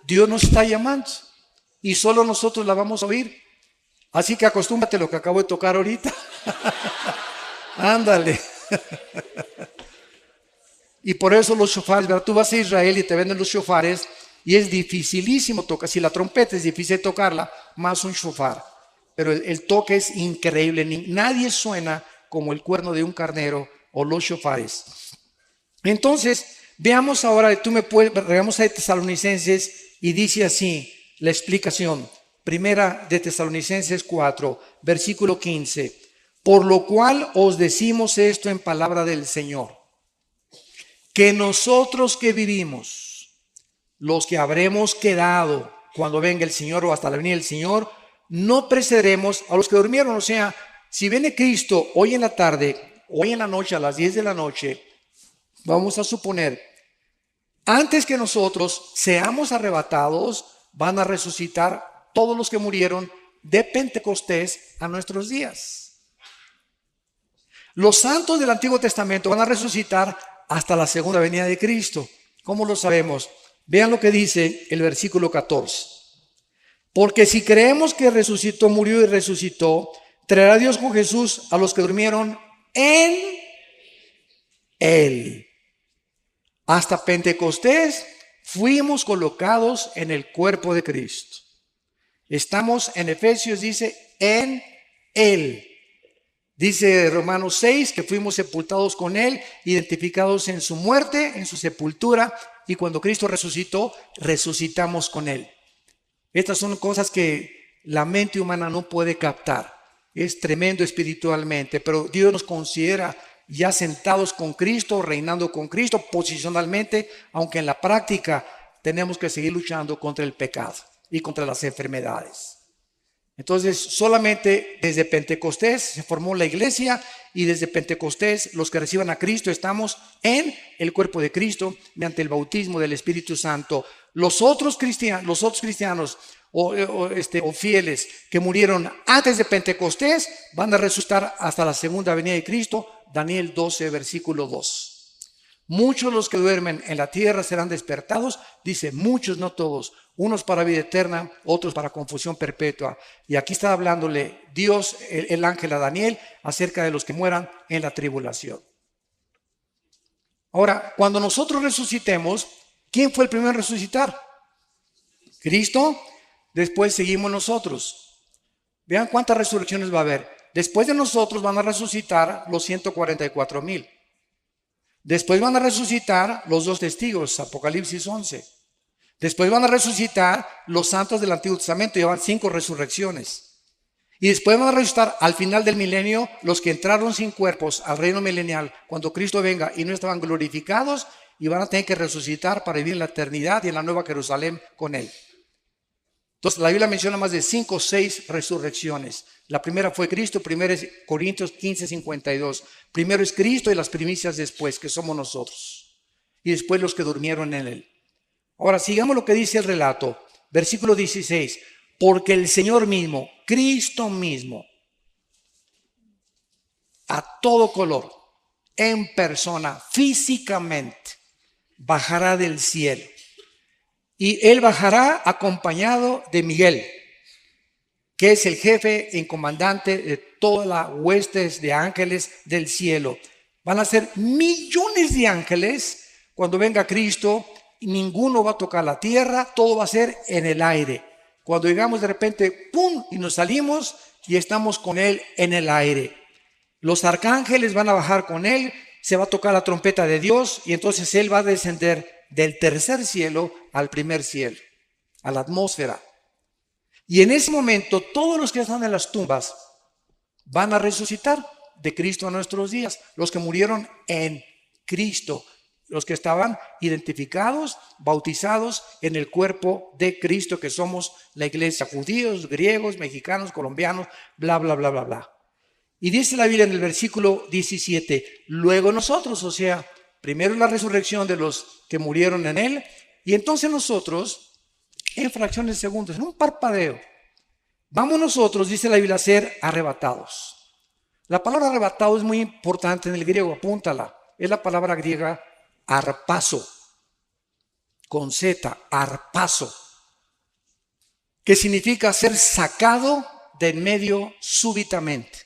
Dios nos está llamando y solo nosotros la vamos a oír. Así que acostúmbrate a lo que acabo de tocar ahorita. Ándale. Y por eso los shofares, ¿verdad? Tú vas a Israel y te venden los shofares y es dificilísimo tocar. Si la trompeta es difícil tocarla, más un shofar. Pero el toque es increíble. Nadie suena como el cuerno de un carnero o los shofares. Entonces, veamos ahora, regamos a Tesalonicenses y dice así la explicación. Primera de Tesalonicenses 4, versículo 15. Por lo cual os decimos esto en palabra del Señor, que nosotros que vivimos, los que habremos quedado cuando venga el Señor o hasta la venida del Señor, no precederemos a los que durmieron. O sea, si viene Cristo hoy en la tarde, hoy en la noche, a las 10 de la noche, vamos a suponer, antes que nosotros seamos arrebatados, van a resucitar todos los que murieron de Pentecostés a nuestros días. Los santos del Antiguo Testamento van a resucitar hasta la segunda venida de Cristo. ¿Cómo lo sabemos? Vean lo que dice el versículo 14. Porque si creemos que resucitó, murió y resucitó, traerá Dios con Jesús a los que durmieron en Él. Hasta Pentecostés fuimos colocados en el cuerpo de Cristo. Estamos en Efesios, dice, en Él. Dice Romanos 6 que fuimos sepultados con Él, identificados en su muerte, en su sepultura, y cuando Cristo resucitó, resucitamos con Él. Estas son cosas que la mente humana no puede captar. Es tremendo espiritualmente, pero Dios nos considera ya sentados con Cristo, reinando con Cristo posicionalmente, aunque en la práctica tenemos que seguir luchando contra el pecado y contra las enfermedades. Entonces, solamente desde Pentecostés se formó la iglesia y desde Pentecostés los que reciban a Cristo estamos en el cuerpo de Cristo mediante el bautismo del Espíritu Santo. Los otros cristianos o fieles que murieron antes de Pentecostés van a resucitar hasta la segunda venida de Cristo. Daniel 12, versículo 2. Muchos los que duermen en la tierra serán despertados, dice muchos, no todos, unos para vida eterna, otros para confusión perpetua. Y aquí está hablándole Dios, el ángel a Daniel, acerca de los que mueran en la tribulación. Ahora, cuando nosotros resucitemos, ¿quién fue el primero en resucitar? Cristo. Después seguimos nosotros. Vean cuántas resurrecciones va a haber. Después de nosotros van a resucitar los 144,000. Después van a resucitar los 2 testigos, Apocalipsis 11. Después van a resucitar los santos del Antiguo Testamento, llevan 5 resurrecciones. Y después van a resucitar al final del milenio los que entraron sin cuerpos al reino milenial cuando Cristo venga y no estaban glorificados y van a tener que resucitar para vivir en la eternidad y en la nueva Jerusalén con Él. Entonces, la Biblia menciona más de 5 o 6 resurrecciones. La primera fue Cristo, 1 Corintios 15:52. Primero es Cristo y las primicias después, que somos nosotros. Y después los que durmieron en Él. Ahora, sigamos lo que dice el relato. Versículo 16. Porque el Señor mismo, Cristo mismo, a todo color, en persona, físicamente, bajará del cielo. Y Él bajará acompañado de Miguel, que es el jefe y comandante de todas las huestes de ángeles del cielo. Van a ser millones de ángeles cuando venga Cristo, y ninguno va a tocar la tierra, todo va a ser en el aire. Cuando llegamos de repente, ¡pum!, y nos salimos y estamos con Él en el aire. Los arcángeles van a bajar con Él, se va a tocar la trompeta de Dios y entonces Él va a descender del tercer cielo al primer cielo, a la atmósfera. Y en ese momento todos los que están en las tumbas van a resucitar de Cristo a nuestros días, los que murieron en Cristo, los que estaban identificados, bautizados en el cuerpo de Cristo, que somos la iglesia, judíos, griegos, mexicanos, colombianos, bla, bla, bla, bla, bla. Y dice la Biblia en el versículo 17, luego nosotros, o sea, primero la resurrección de los que murieron en Él, y entonces nosotros, en fracciones de segundos, en un parpadeo, vamos nosotros, dice la Biblia, a ser arrebatados. La palabra arrebatado es muy importante en el griego, apúntala. Es la palabra griega arpazo, con Z, arpazo, que significa ser sacado de en medio súbitamente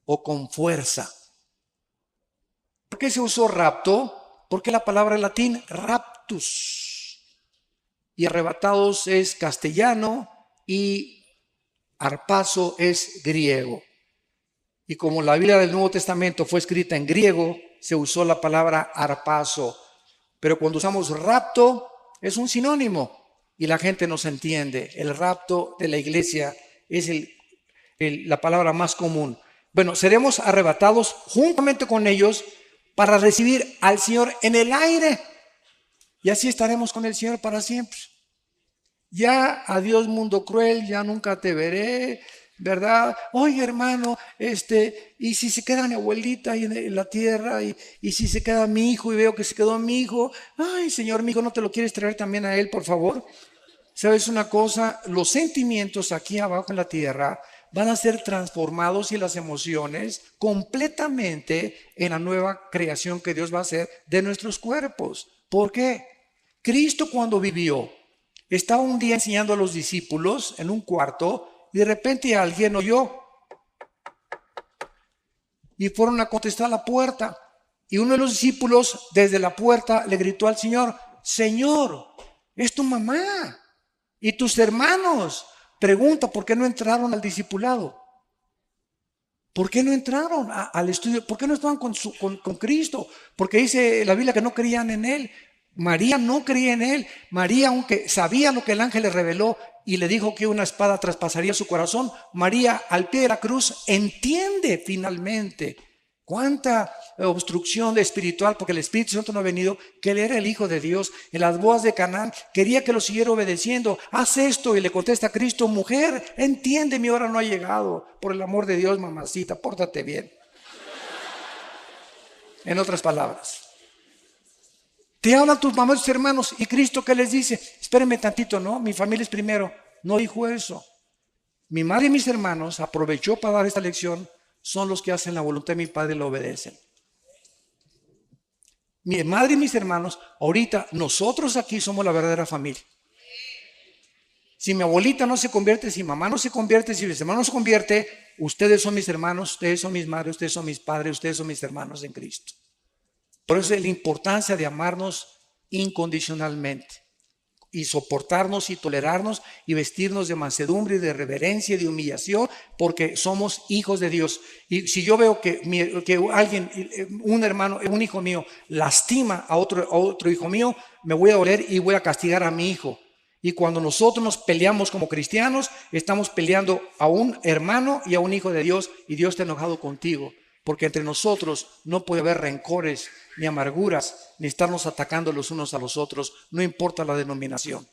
o con fuerza. ¿Por qué se usó rapto? Porque la palabra en latín raptus, y arrebatados es castellano y arpazo es griego. Y como la Biblia del Nuevo Testamento fue escrita en griego, se usó la palabra arpazo. Pero cuando usamos rapto, es un sinónimo y la gente no se entiende. El rapto de la iglesia es la palabra más común. Bueno, seremos arrebatados juntamente con ellos para recibir al Señor en el aire. Y así estaremos con el Señor para siempre. Ya, adiós mundo cruel, ya nunca te veré, ¿verdad? Oye, hermano, y si se queda mi abuelita ahí en la tierra, y si se queda mi hijo y veo que se quedó mi hijo, ay, Señor, mi hijo, ¿no te lo quieres traer también a él, por favor? ¿Sabes una cosa? Los sentimientos aquí abajo en la tierra van a ser transformados y las emociones completamente en la nueva creación que Dios va a hacer de nuestros cuerpos. ¿Por qué? Cristo cuando vivió, estaba un día enseñando a los discípulos en un cuarto y de repente alguien oyó y fueron a contestar a la puerta. Y uno de los discípulos desde la puerta le gritó al Señor, Señor, es tu mamá y tus hermanos. Pregunta, ¿por qué no entraron al discipulado? ¿Por qué no entraron al estudio? ¿Por qué no estaban con Cristo? Porque dice la Biblia que no creían en Él. María no creía en Él. María, aunque sabía lo que el ángel le reveló y le dijo que una espada traspasaría su corazón, María al pie de la cruz entiende finalmente cuánta obstrucción espiritual, porque el Espíritu Santo no ha venido, que Él era el Hijo de Dios. En las bodas de Canaán quería que lo siguiera obedeciendo. Haz esto, y le contesta a Cristo, mujer, entiende, mi hora no ha llegado. Por el amor de Dios, mamacita, pórtate bien. En otras palabras, te hablan tus mamás y tus hermanos, y Cristo, ¿qué les dice? Espérenme tantito, ¿no? Mi familia es primero. No dijo eso. Mi madre y mis hermanos aprovechó para dar esta lección. Son los que hacen la voluntad de mi Padre y lo obedecen. Mi madre y mis hermanos, ahorita nosotros aquí somos la verdadera familia. Si mi abuelita no se convierte, si mi mamá no se convierte, si mis hermanos no se convierte, ustedes son mis hermanos, ustedes son mis madres, ustedes son mis padres, ustedes son mis hermanos en Cristo. Por eso es la importancia de amarnos incondicionalmente y soportarnos y tolerarnos y vestirnos de mansedumbre y de reverencia y de humillación, porque somos hijos de Dios. Y si yo veo que alguien, un hermano, un hijo mío, lastima a otro hijo mío, me voy a doler y voy a castigar a mi hijo. Y cuando nosotros nos peleamos como cristianos, estamos peleando a un hermano y a un hijo de Dios, y Dios está enojado contigo. Porque entre nosotros no puede haber rencores, ni amarguras, ni estarnos atacando los unos a los otros, no importa la denominación.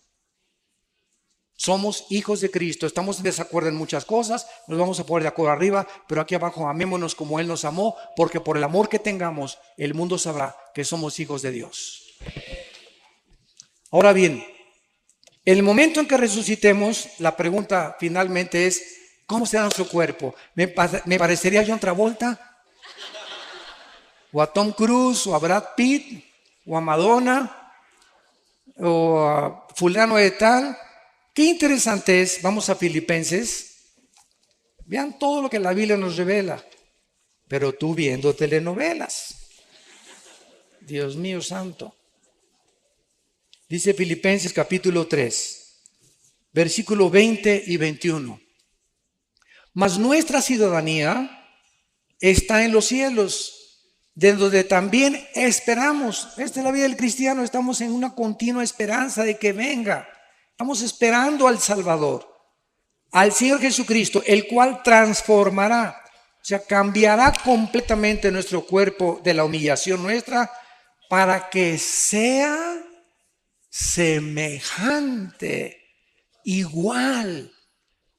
Somos hijos de Cristo, estamos en desacuerdo en muchas cosas, nos vamos a poner de acuerdo arriba, pero aquí abajo amémonos como Él nos amó, porque por el amor que tengamos, el mundo sabrá que somos hijos de Dios. Ahora bien, el momento en que resucitemos, la pregunta finalmente es, ¿cómo será nuestro cuerpo? ¿Me parecería a John Travolta? ¿O a Tom Cruise? ¿O a Brad Pitt? ¿O a Madonna? ¿O a fulano de tal? Qué interesante es, vamos a Filipenses, vean todo lo que la Biblia nos revela, pero tú viendo telenovelas, Dios mío santo. Dice Filipenses capítulo 3, versículo 20 y 21. Mas nuestra ciudadanía está en los cielos, de donde también esperamos. Esta es la vida del cristiano, estamos en una continua esperanza de que venga. Estamos esperando al Salvador, al Señor Jesucristo, el cual transformará, o sea, cambiará completamente nuestro cuerpo de la humillación nuestra para que sea semejante, igual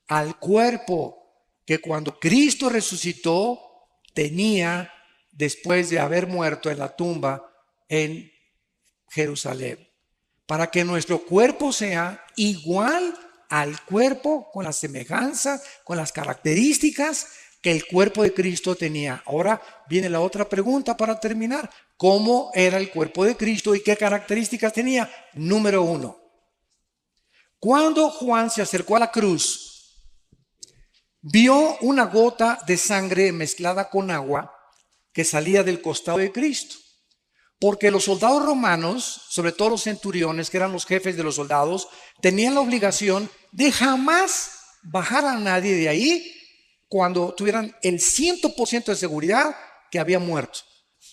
al cuerpo que cuando Cristo resucitó tenía después de haber muerto en la tumba en Jerusalén. Para que nuestro cuerpo sea igual al cuerpo, con la semejanza, con las características que el cuerpo de Cristo tenía. Ahora viene la otra pregunta para terminar. ¿Cómo era el cuerpo de Cristo y qué características tenía? Número 1. Cuando Juan se acercó a la cruz, vio una gota de sangre mezclada con agua que salía del costado de Cristo. Porque los soldados romanos, sobre todo los centuriones, que eran los jefes de los soldados, tenían la obligación de jamás bajar a nadie de ahí cuando tuvieran el 100% de seguridad que había muerto.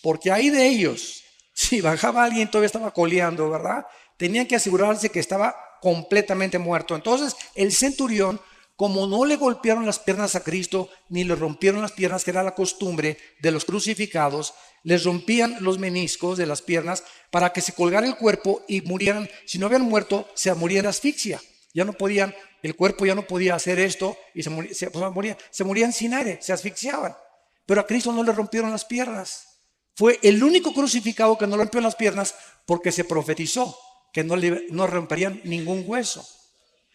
Porque ahí de ellos, si bajaba alguien todavía estaba coleando, ¿verdad? Tenían que asegurarse que estaba completamente muerto. Entonces el centurión, como no le golpearon las piernas a Cristo, ni le rompieron las piernas, que era la costumbre de los crucificados, les rompían los meniscos de las piernas para que se colgara el cuerpo y murieran. Si no habían muerto, se morían de asfixia. Ya no podían, el cuerpo ya no podía hacer esto y se morían sin aire, se asfixiaban. Pero a Cristo no le rompieron las piernas. Fue el único crucificado que no le rompió las piernas porque se profetizó que no romperían ningún hueso.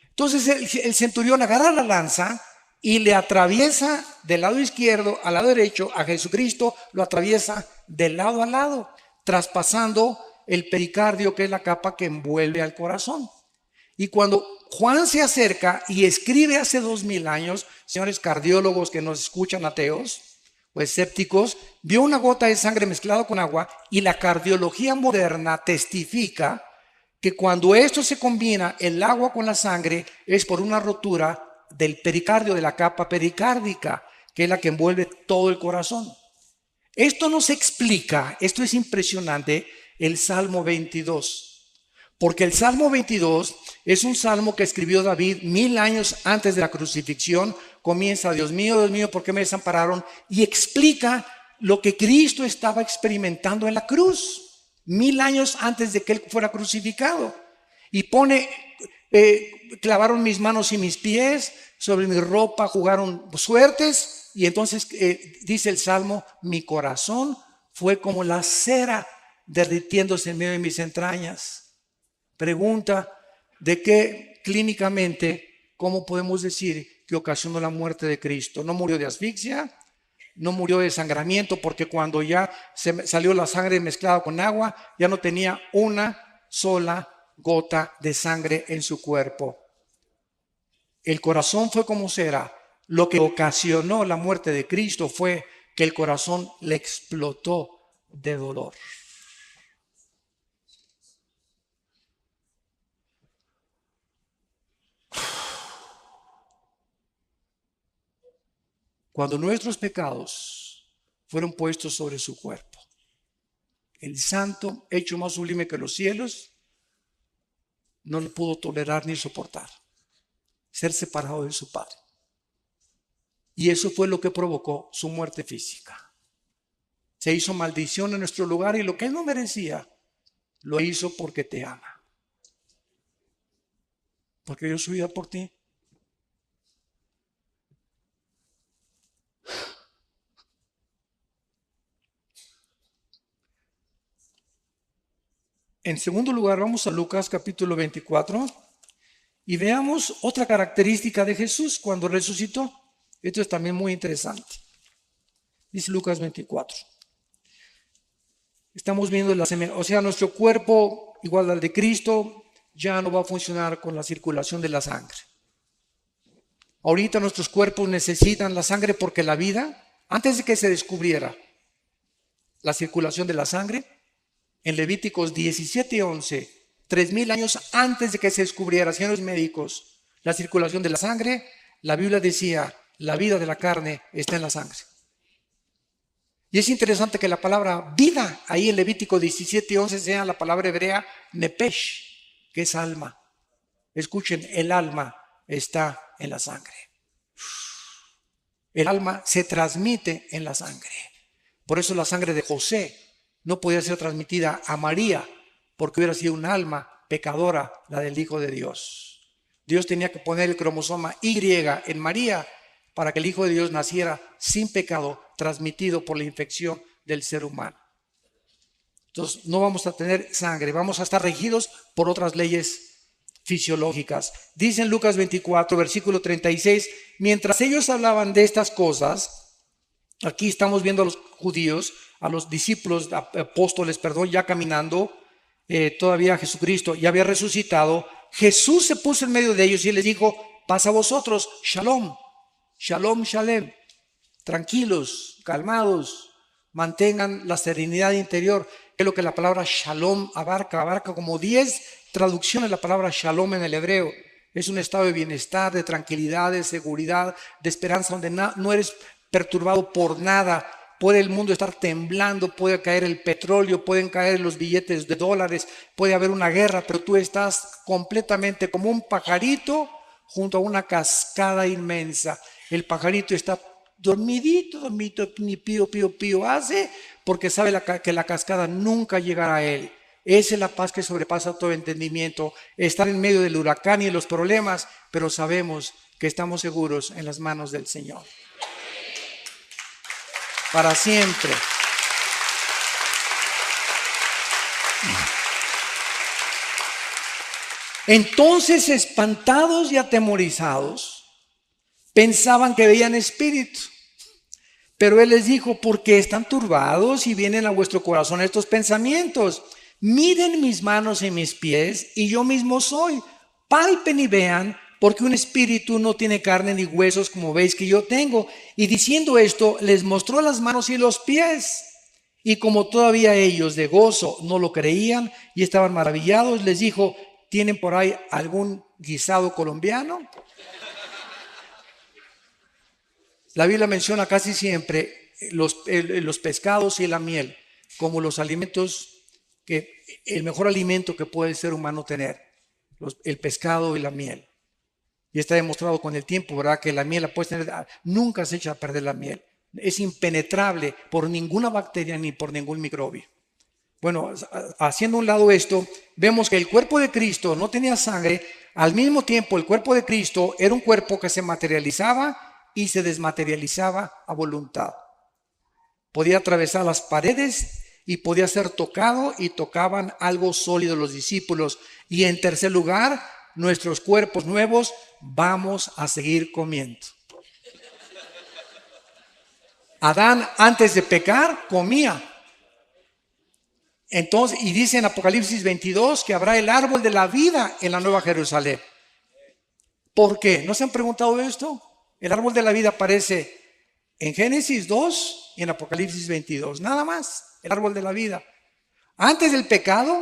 Entonces el centurión agarra la lanza y le atraviesa del lado izquierdo al lado derecho a Jesucristo, lo atraviesa de lado a lado, traspasando el pericardio, que es la capa que envuelve al corazón. Y cuando Juan se acerca y escribe hace 2000 años, señores cardiólogos que nos escuchan, ateos o escépticos, vio una gota de sangre mezclada con agua, y la cardiología moderna testifica que cuando esto se combina, el agua con la sangre, es por una rotura del pericardio, de la capa pericárdica, que es la que envuelve todo el corazón. Esto nos explica, esto es impresionante, el Salmo 22. Porque el Salmo 22 es un salmo que escribió David 1000 años antes de la crucifixión. Comienza, Dios mío, ¿por qué me desampararon? Y explica lo que Cristo estaba experimentando en la cruz, 1000 años antes de que Él fuera crucificado. Y pone, clavaron mis manos y mis pies, sobre mi ropa jugaron suertes. Y entonces dice el Salmo, mi corazón fue como la cera derritiéndose en medio de mis entrañas. Pregunta, ¿de qué clínicamente, cómo podemos decir que ocasionó la muerte de Cristo? No murió de asfixia, no murió de desangramiento, porque cuando ya salió la sangre mezclada con agua, ya no tenía una sola gota de sangre en su cuerpo. El corazón fue como cera. Lo que ocasionó la muerte de Cristo fue que el corazón le explotó de dolor. Cuando nuestros pecados fueron puestos sobre su cuerpo, el santo, hecho más sublime que los cielos, no lo pudo tolerar ni soportar, ser separado de su Padre. Y eso fue lo que provocó su muerte física. Se hizo maldición en nuestro lugar, y lo que Él no merecía, lo hizo porque te ama. porque dio su vida por ti. En segundo lugar, vamos a Lucas capítulo 24 y veamos otra característica de Jesús cuando resucitó. Esto es también muy interesante. Dice Lucas 24. Estamos viendo nuestro cuerpo, igual al de Cristo, ya no va a funcionar con la circulación de la sangre. Ahorita nuestros cuerpos necesitan la sangre porque la vida, antes de que se descubriera la circulación de la sangre, en Levíticos 17:11, 3000 años antes de que se descubriera, señores médicos, la circulación de la sangre, la Biblia decía, la vida de la carne está en la sangre. Y es interesante que la palabra vida, ahí en Levítico 17:11, sea la palabra hebrea nepesh, que es alma. Escuchen, el alma está en la sangre. El alma se transmite en la sangre. Por eso la sangre de José no podía ser transmitida a María, porque hubiera sido un alma pecadora, la del Hijo de Dios. Dios tenía que poner el cromosoma Y en María para que el Hijo de Dios naciera sin pecado, transmitido por la infección del ser humano. Entonces no vamos a tener sangre, vamos a estar regidos por otras leyes fisiológicas. Dice en Lucas 24, versículo 36, mientras ellos hablaban de estas cosas, aquí estamos viendo a los judíos, a los discípulos, apóstoles, ya caminando, todavía Jesucristo ya había resucitado. Jesús se puso en medio de ellos y les dijo, paz a vosotros, shalom, shalom, shalem, tranquilos, calmados, mantengan la serenidad interior. Es lo que la palabra shalom abarca como 10 traducciones. La palabra shalom en el hebreo es un estado de bienestar, de tranquilidad, de seguridad, de esperanza, donde no eres perturbado por nada. Puede el mundo estar temblando, puede caer el petróleo, pueden caer los billetes de dólares, puede haber una guerra, pero tú estás completamente como un pajarito junto a una cascada inmensa. El pajarito está dormidito, ni pío hace, porque sabe que la cascada nunca llegará a él. Esa es la paz que sobrepasa todo entendimiento. Estar en medio del huracán y los problemas, pero sabemos que estamos seguros en las manos del Señor. Para siempre. Entonces, espantados y atemorizados, pensaban que veían espíritus. Pero Él les dijo, ¿por qué están turbados y vienen a vuestro corazón estos pensamientos? Miren mis manos y mis pies, y yo mismo soy. Palpen y vean, porque un espíritu no tiene carne ni huesos, como veis que yo tengo. Y diciendo esto, les mostró las manos y los pies. Y como todavía ellos de gozo no lo creían y estaban maravillados, les dijo, ¿tienen por ahí algún guisado colombiano? La Biblia menciona casi siempre los pescados y la miel como los alimentos, el mejor alimento que puede el ser humano tener, el pescado y la miel. Y está demostrado con el tiempo, ¿verdad? Que la miel la puedes tener, nunca se echa a perder la miel. Es impenetrable por ninguna bacteria ni por ningún microbio. Bueno, haciendo a un lado esto, vemos que el cuerpo de Cristo no tenía sangre. Al mismo tiempo, el cuerpo de Cristo era un cuerpo que se materializaba y se desmaterializaba a voluntad. Podía atravesar las paredes y podía ser tocado, y tocaban algo sólido los discípulos. Y en tercer lugar, nuestros cuerpos nuevos vamos a seguir comiendo. Adán, antes de pecar, comía. Entonces, y dice en Apocalipsis 22 que habrá el árbol de la vida en la Nueva Jerusalén. ¿Por qué? ¿No se han preguntado esto? El árbol de la vida aparece en Génesis 2 y en Apocalipsis 22. Nada más, el árbol de la vida. Antes del pecado,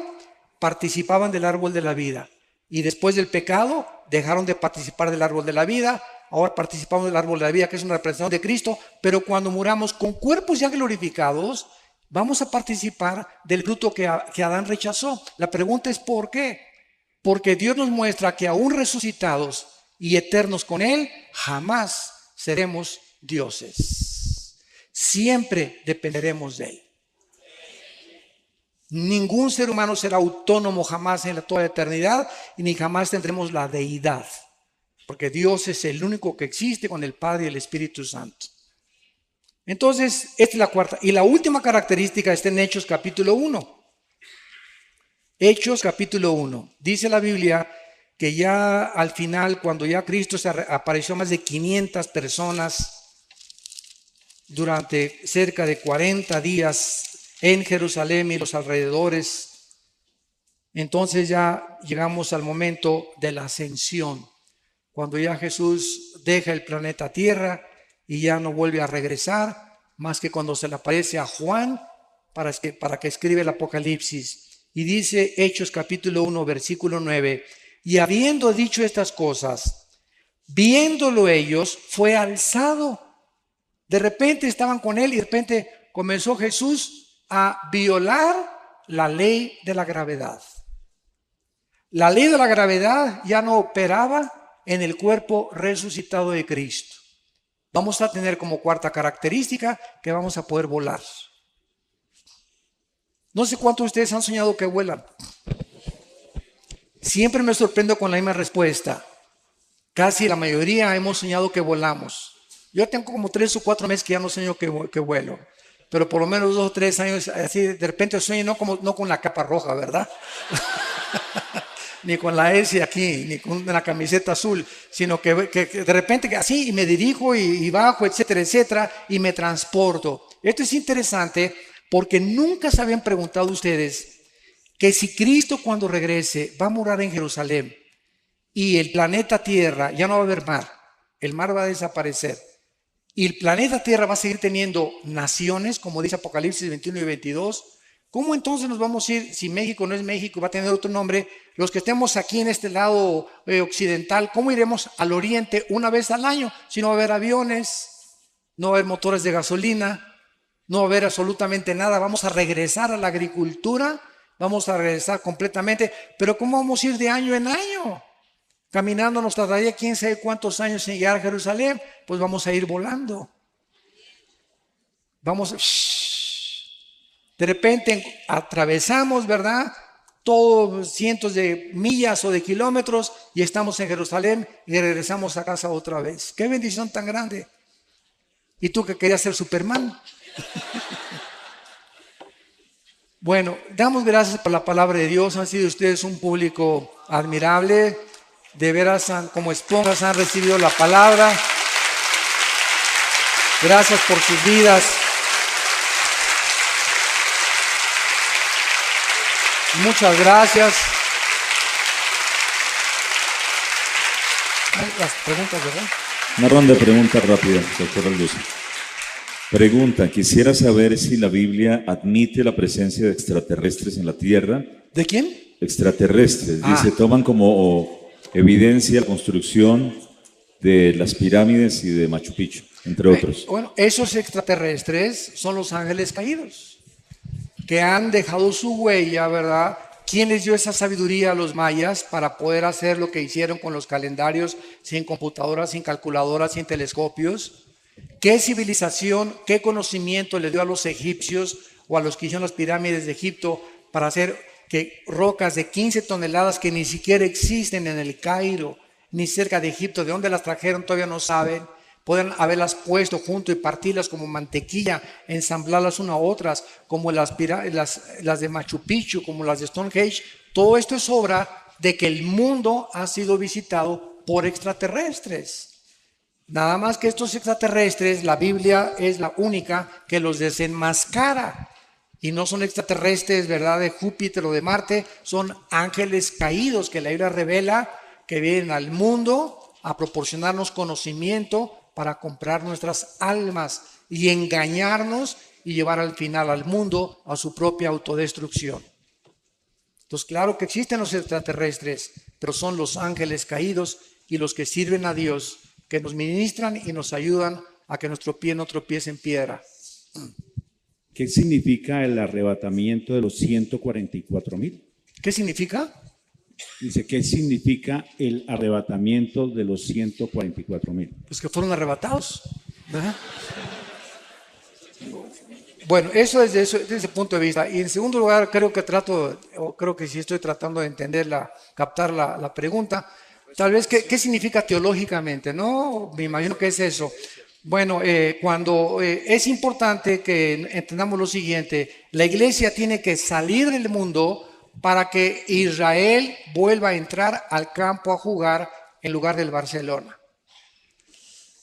participaban del árbol de la vida. Y después del pecado, dejaron de participar del árbol de la vida. Ahora participamos del árbol de la vida, que es una representación de Cristo. Pero cuando muramos con cuerpos ya glorificados, vamos a participar del fruto que Adán rechazó. La pregunta es ¿por qué? Porque Dios nos muestra que aún resucitados y eternos con Él, jamás seremos dioses. Siempre dependeremos de Él. Ningún ser humano será autónomo jamás en toda la eternidad y ni jamás tendremos la deidad. Porque Dios es el único que existe con el Padre y el Espíritu Santo. Entonces, esta es la cuarta. Y la última característica está en Hechos capítulo 1. Hechos capítulo 1. Dice la Biblia que ya al final, cuando ya Cristo se apareció a más de 500 personas durante cerca de 40 días en Jerusalén y los alrededores, entonces ya llegamos al momento de la ascensión, cuando ya Jesús deja el planeta Tierra y ya no vuelve a regresar, más que cuando se le aparece a Juan para que escribe el Apocalipsis. Y dice Hechos capítulo 1, versículo 9, y habiendo dicho estas cosas, viéndolo ellos, fue alzado. De repente estaban con él y de repente comenzó Jesús a violar la ley de la gravedad. La ley de la gravedad ya no operaba en el cuerpo resucitado de Cristo. Vamos a tener como cuarta característica que vamos a poder volar. No sé cuántos de ustedes han soñado que vuelan. Siempre me sorprendo con la misma respuesta. Casi la mayoría hemos soñado que volamos. Yo tengo como 3 o 4 meses que ya no sueño que vuelo. Pero por lo menos 2 o 3 años, así de repente sueño no con la capa roja, ¿verdad? Ni con la S aquí, ni con la camiseta azul, sino que de repente así y me dirijo y bajo, etcétera, etcétera, y me transporto. Esto es interesante porque nunca se habían preguntado ustedes que si Cristo cuando regrese va a morar en Jerusalén y el planeta Tierra ya no va a haber mar, el mar va a desaparecer y el planeta Tierra va a seguir teniendo naciones, como dice Apocalipsis 21 y 22, ¿cómo entonces nos vamos a ir si México no es México, va a tener otro nombre? Los que estemos aquí en este lado occidental, ¿cómo iremos al oriente una vez al año? Si no va a haber aviones, no va a haber motores de gasolina, no va a haber absolutamente nada, vamos a regresar a la agricultura, vamos a regresar completamente, pero ¿cómo vamos a ir de año en año? Caminando nos tardaría quién sabe cuántos años en llegar a Jerusalén, pues vamos a ir volando. De repente atravesamos, ¿verdad? Todos cientos de millas o de kilómetros y estamos en Jerusalén y regresamos a casa otra vez. ¡Qué bendición tan grande! ¿Y tú que querías ser Superman? Bueno, damos gracias por la palabra de Dios. Han sido ustedes un público admirable. De veras, como esponjas han recibido la palabra. Gracias por sus vidas. Muchas gracias. Las preguntas, ¿verdad? Una ronda de preguntas rápidas, doctor Alduzo. Pregunta, quisiera saber si la Biblia admite la presencia de extraterrestres en la Tierra. ¿De quién? Extraterrestres. Dice, toman como evidencia la construcción de las pirámides y de Machu Picchu, entre otros. Bueno, esos extraterrestres son los ángeles caídos, que han dejado su huella, ¿verdad? ¿Quién les dio esa sabiduría a los mayas para poder hacer lo que hicieron con los calendarios sin computadoras, sin calculadoras, sin telescopios? ¿Qué civilización, qué conocimiento le dio a los egipcios o a los que hicieron las pirámides de Egipto para hacer que rocas de 15 toneladas que ni siquiera existen en el Cairo, ni cerca de Egipto, de dónde las trajeron todavía no saben, pueden haberlas puesto junto y partirlas como mantequilla, ensamblarlas una a otras, como las de Machu Picchu, como las de Stonehenge? Todo esto es obra de que el mundo ha sido visitado por extraterrestres. Nada más que estos extraterrestres, la Biblia es la única que los desenmascara. Y no son extraterrestres, ¿verdad?, de Júpiter o de Marte, son ángeles caídos que la Biblia revela que vienen al mundo a proporcionarnos conocimiento para comprar nuestras almas y engañarnos y llevar al final al mundo a su propia autodestrucción. Entonces, claro que existen los extraterrestres, pero son los ángeles caídos y los que sirven a Dios, que nos ministran y nos ayudan a que nuestro pie no tropiece en piedra. ¿Qué significa el arrebatamiento de los 144,000? ¿Qué significa? Dice, ¿qué significa el arrebatamiento de los 144,000? Pues que fueron arrebatados, ¿verdad? Bueno, eso desde ese punto de vista. Y en segundo lugar, creo que sí estoy tratando de entender, captar la pregunta. Tal vez, ¿qué significa teológicamente? No, me imagino que es eso. Bueno, cuando es importante que entendamos lo siguiente, la iglesia tiene que salir del mundo para que Israel vuelva a entrar al campo a jugar en lugar del Barcelona.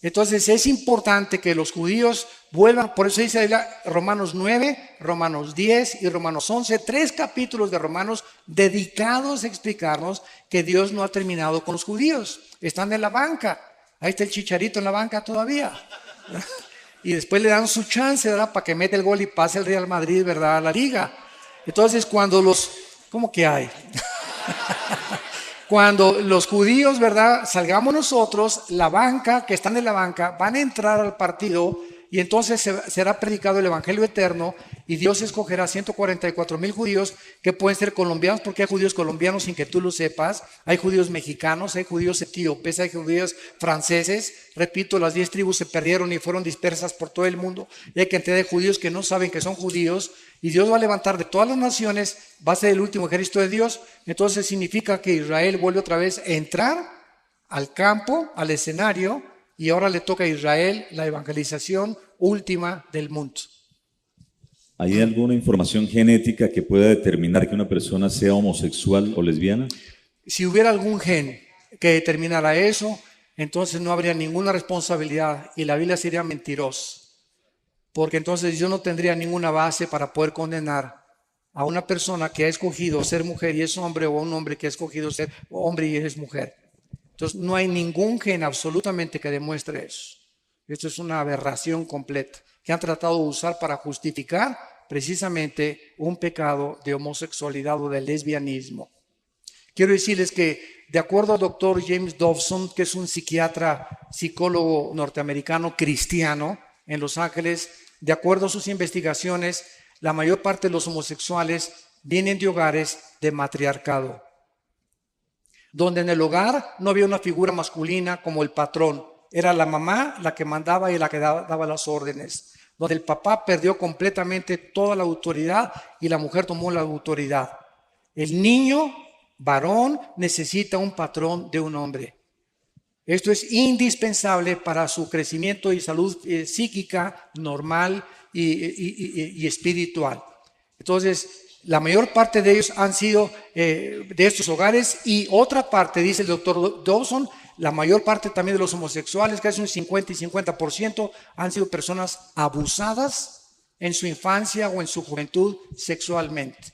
Entonces es importante que los judíos vuelvan, por eso dice Romanos 9, Romanos 10 y Romanos 11, 3 capítulos de Romanos dedicados a explicarnos que Dios no ha terminado con los judíos. Están en la banca, ahí está el Chicharito en la banca todavía. Y después le dan su chance, ¿verdad? Para que mete el gol y pase el Real Madrid, ¿verdad? A la liga. Entonces ¿cómo que hay? Cuando los judíos, ¿verdad? Salgamos nosotros, la banca, que están en la banca, van a entrar al partido y entonces será predicado el Evangelio eterno y Dios escogerá 144,000 judíos que pueden ser colombianos, porque hay judíos colombianos sin que tú lo sepas, hay judíos mexicanos, hay judíos etíopes, hay judíos franceses. Repito, las 10 tribus se perdieron y fueron dispersas por todo el mundo y hay cantidad de judíos que no saben que son judíos. Y Dios va a levantar de todas las naciones, va a ser el último ejército de Dios. Entonces significa que Israel vuelve otra vez a entrar al campo, al escenario, y ahora le toca a Israel la evangelización última del mundo. ¿Hay alguna información genética que pueda determinar que una persona sea homosexual o lesbiana? Si hubiera algún gen que determinara eso, entonces no habría ninguna responsabilidad y la Biblia sería mentirosa. Porque entonces yo no tendría ninguna base para poder condenar a una persona que ha escogido ser mujer y es hombre, o a un hombre que ha escogido ser hombre y es mujer. Entonces no hay ningún gen absolutamente que demuestre eso. Esto es una aberración completa que han tratado de usar para justificar precisamente un pecado de homosexualidad o de lesbianismo. Quiero decirles que de acuerdo al doctor James Dobson, que es un psiquiatra, psicólogo norteamericano cristiano en Los Ángeles, de acuerdo a sus investigaciones, la mayor parte de los homosexuales vienen de hogares de matriarcado, donde en el hogar no había una figura masculina como el patrón. Era la mamá la que mandaba y la que daba las órdenes, donde el papá perdió completamente toda la autoridad y la mujer tomó la autoridad. El niño varón necesita un patrón de un hombre. Esto es indispensable para su crecimiento y salud psíquica normal y espiritual. Entonces, la mayor parte de ellos han sido de estos hogares, y otra parte, dice el doctor Dawson, la mayor parte también de los homosexuales, casi un 50 y 50%, han sido personas abusadas en su infancia o en su juventud sexualmente.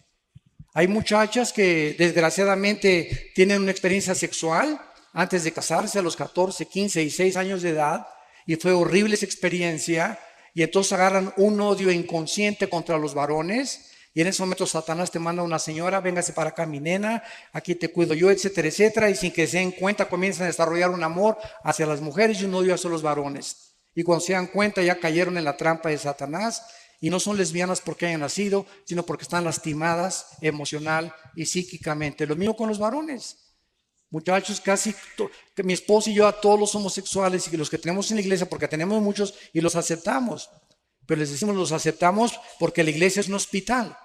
Hay muchachas que desgraciadamente tienen una experiencia sexual antes de casarse a los 14, 15 y 6 años de edad, y fue horrible esa experiencia, y entonces agarran un odio inconsciente contra los varones, y en ese momento Satanás te manda a una señora: véngase para acá mi nena, aquí te cuido yo, etcétera, etcétera, y sin que se den cuenta comienzan a desarrollar un amor hacia las mujeres y un odio hacia los varones, y cuando se dan cuenta ya cayeron en la trampa de Satanás, y no son lesbianas porque hayan nacido, sino porque están lastimadas emocional y psíquicamente. Lo mismo con los varones. Muchachos, que mi esposo y yo, a todos los homosexuales y los que tenemos en la iglesia, porque tenemos muchos y los aceptamos, pero les decimos los aceptamos porque la iglesia es un hospital,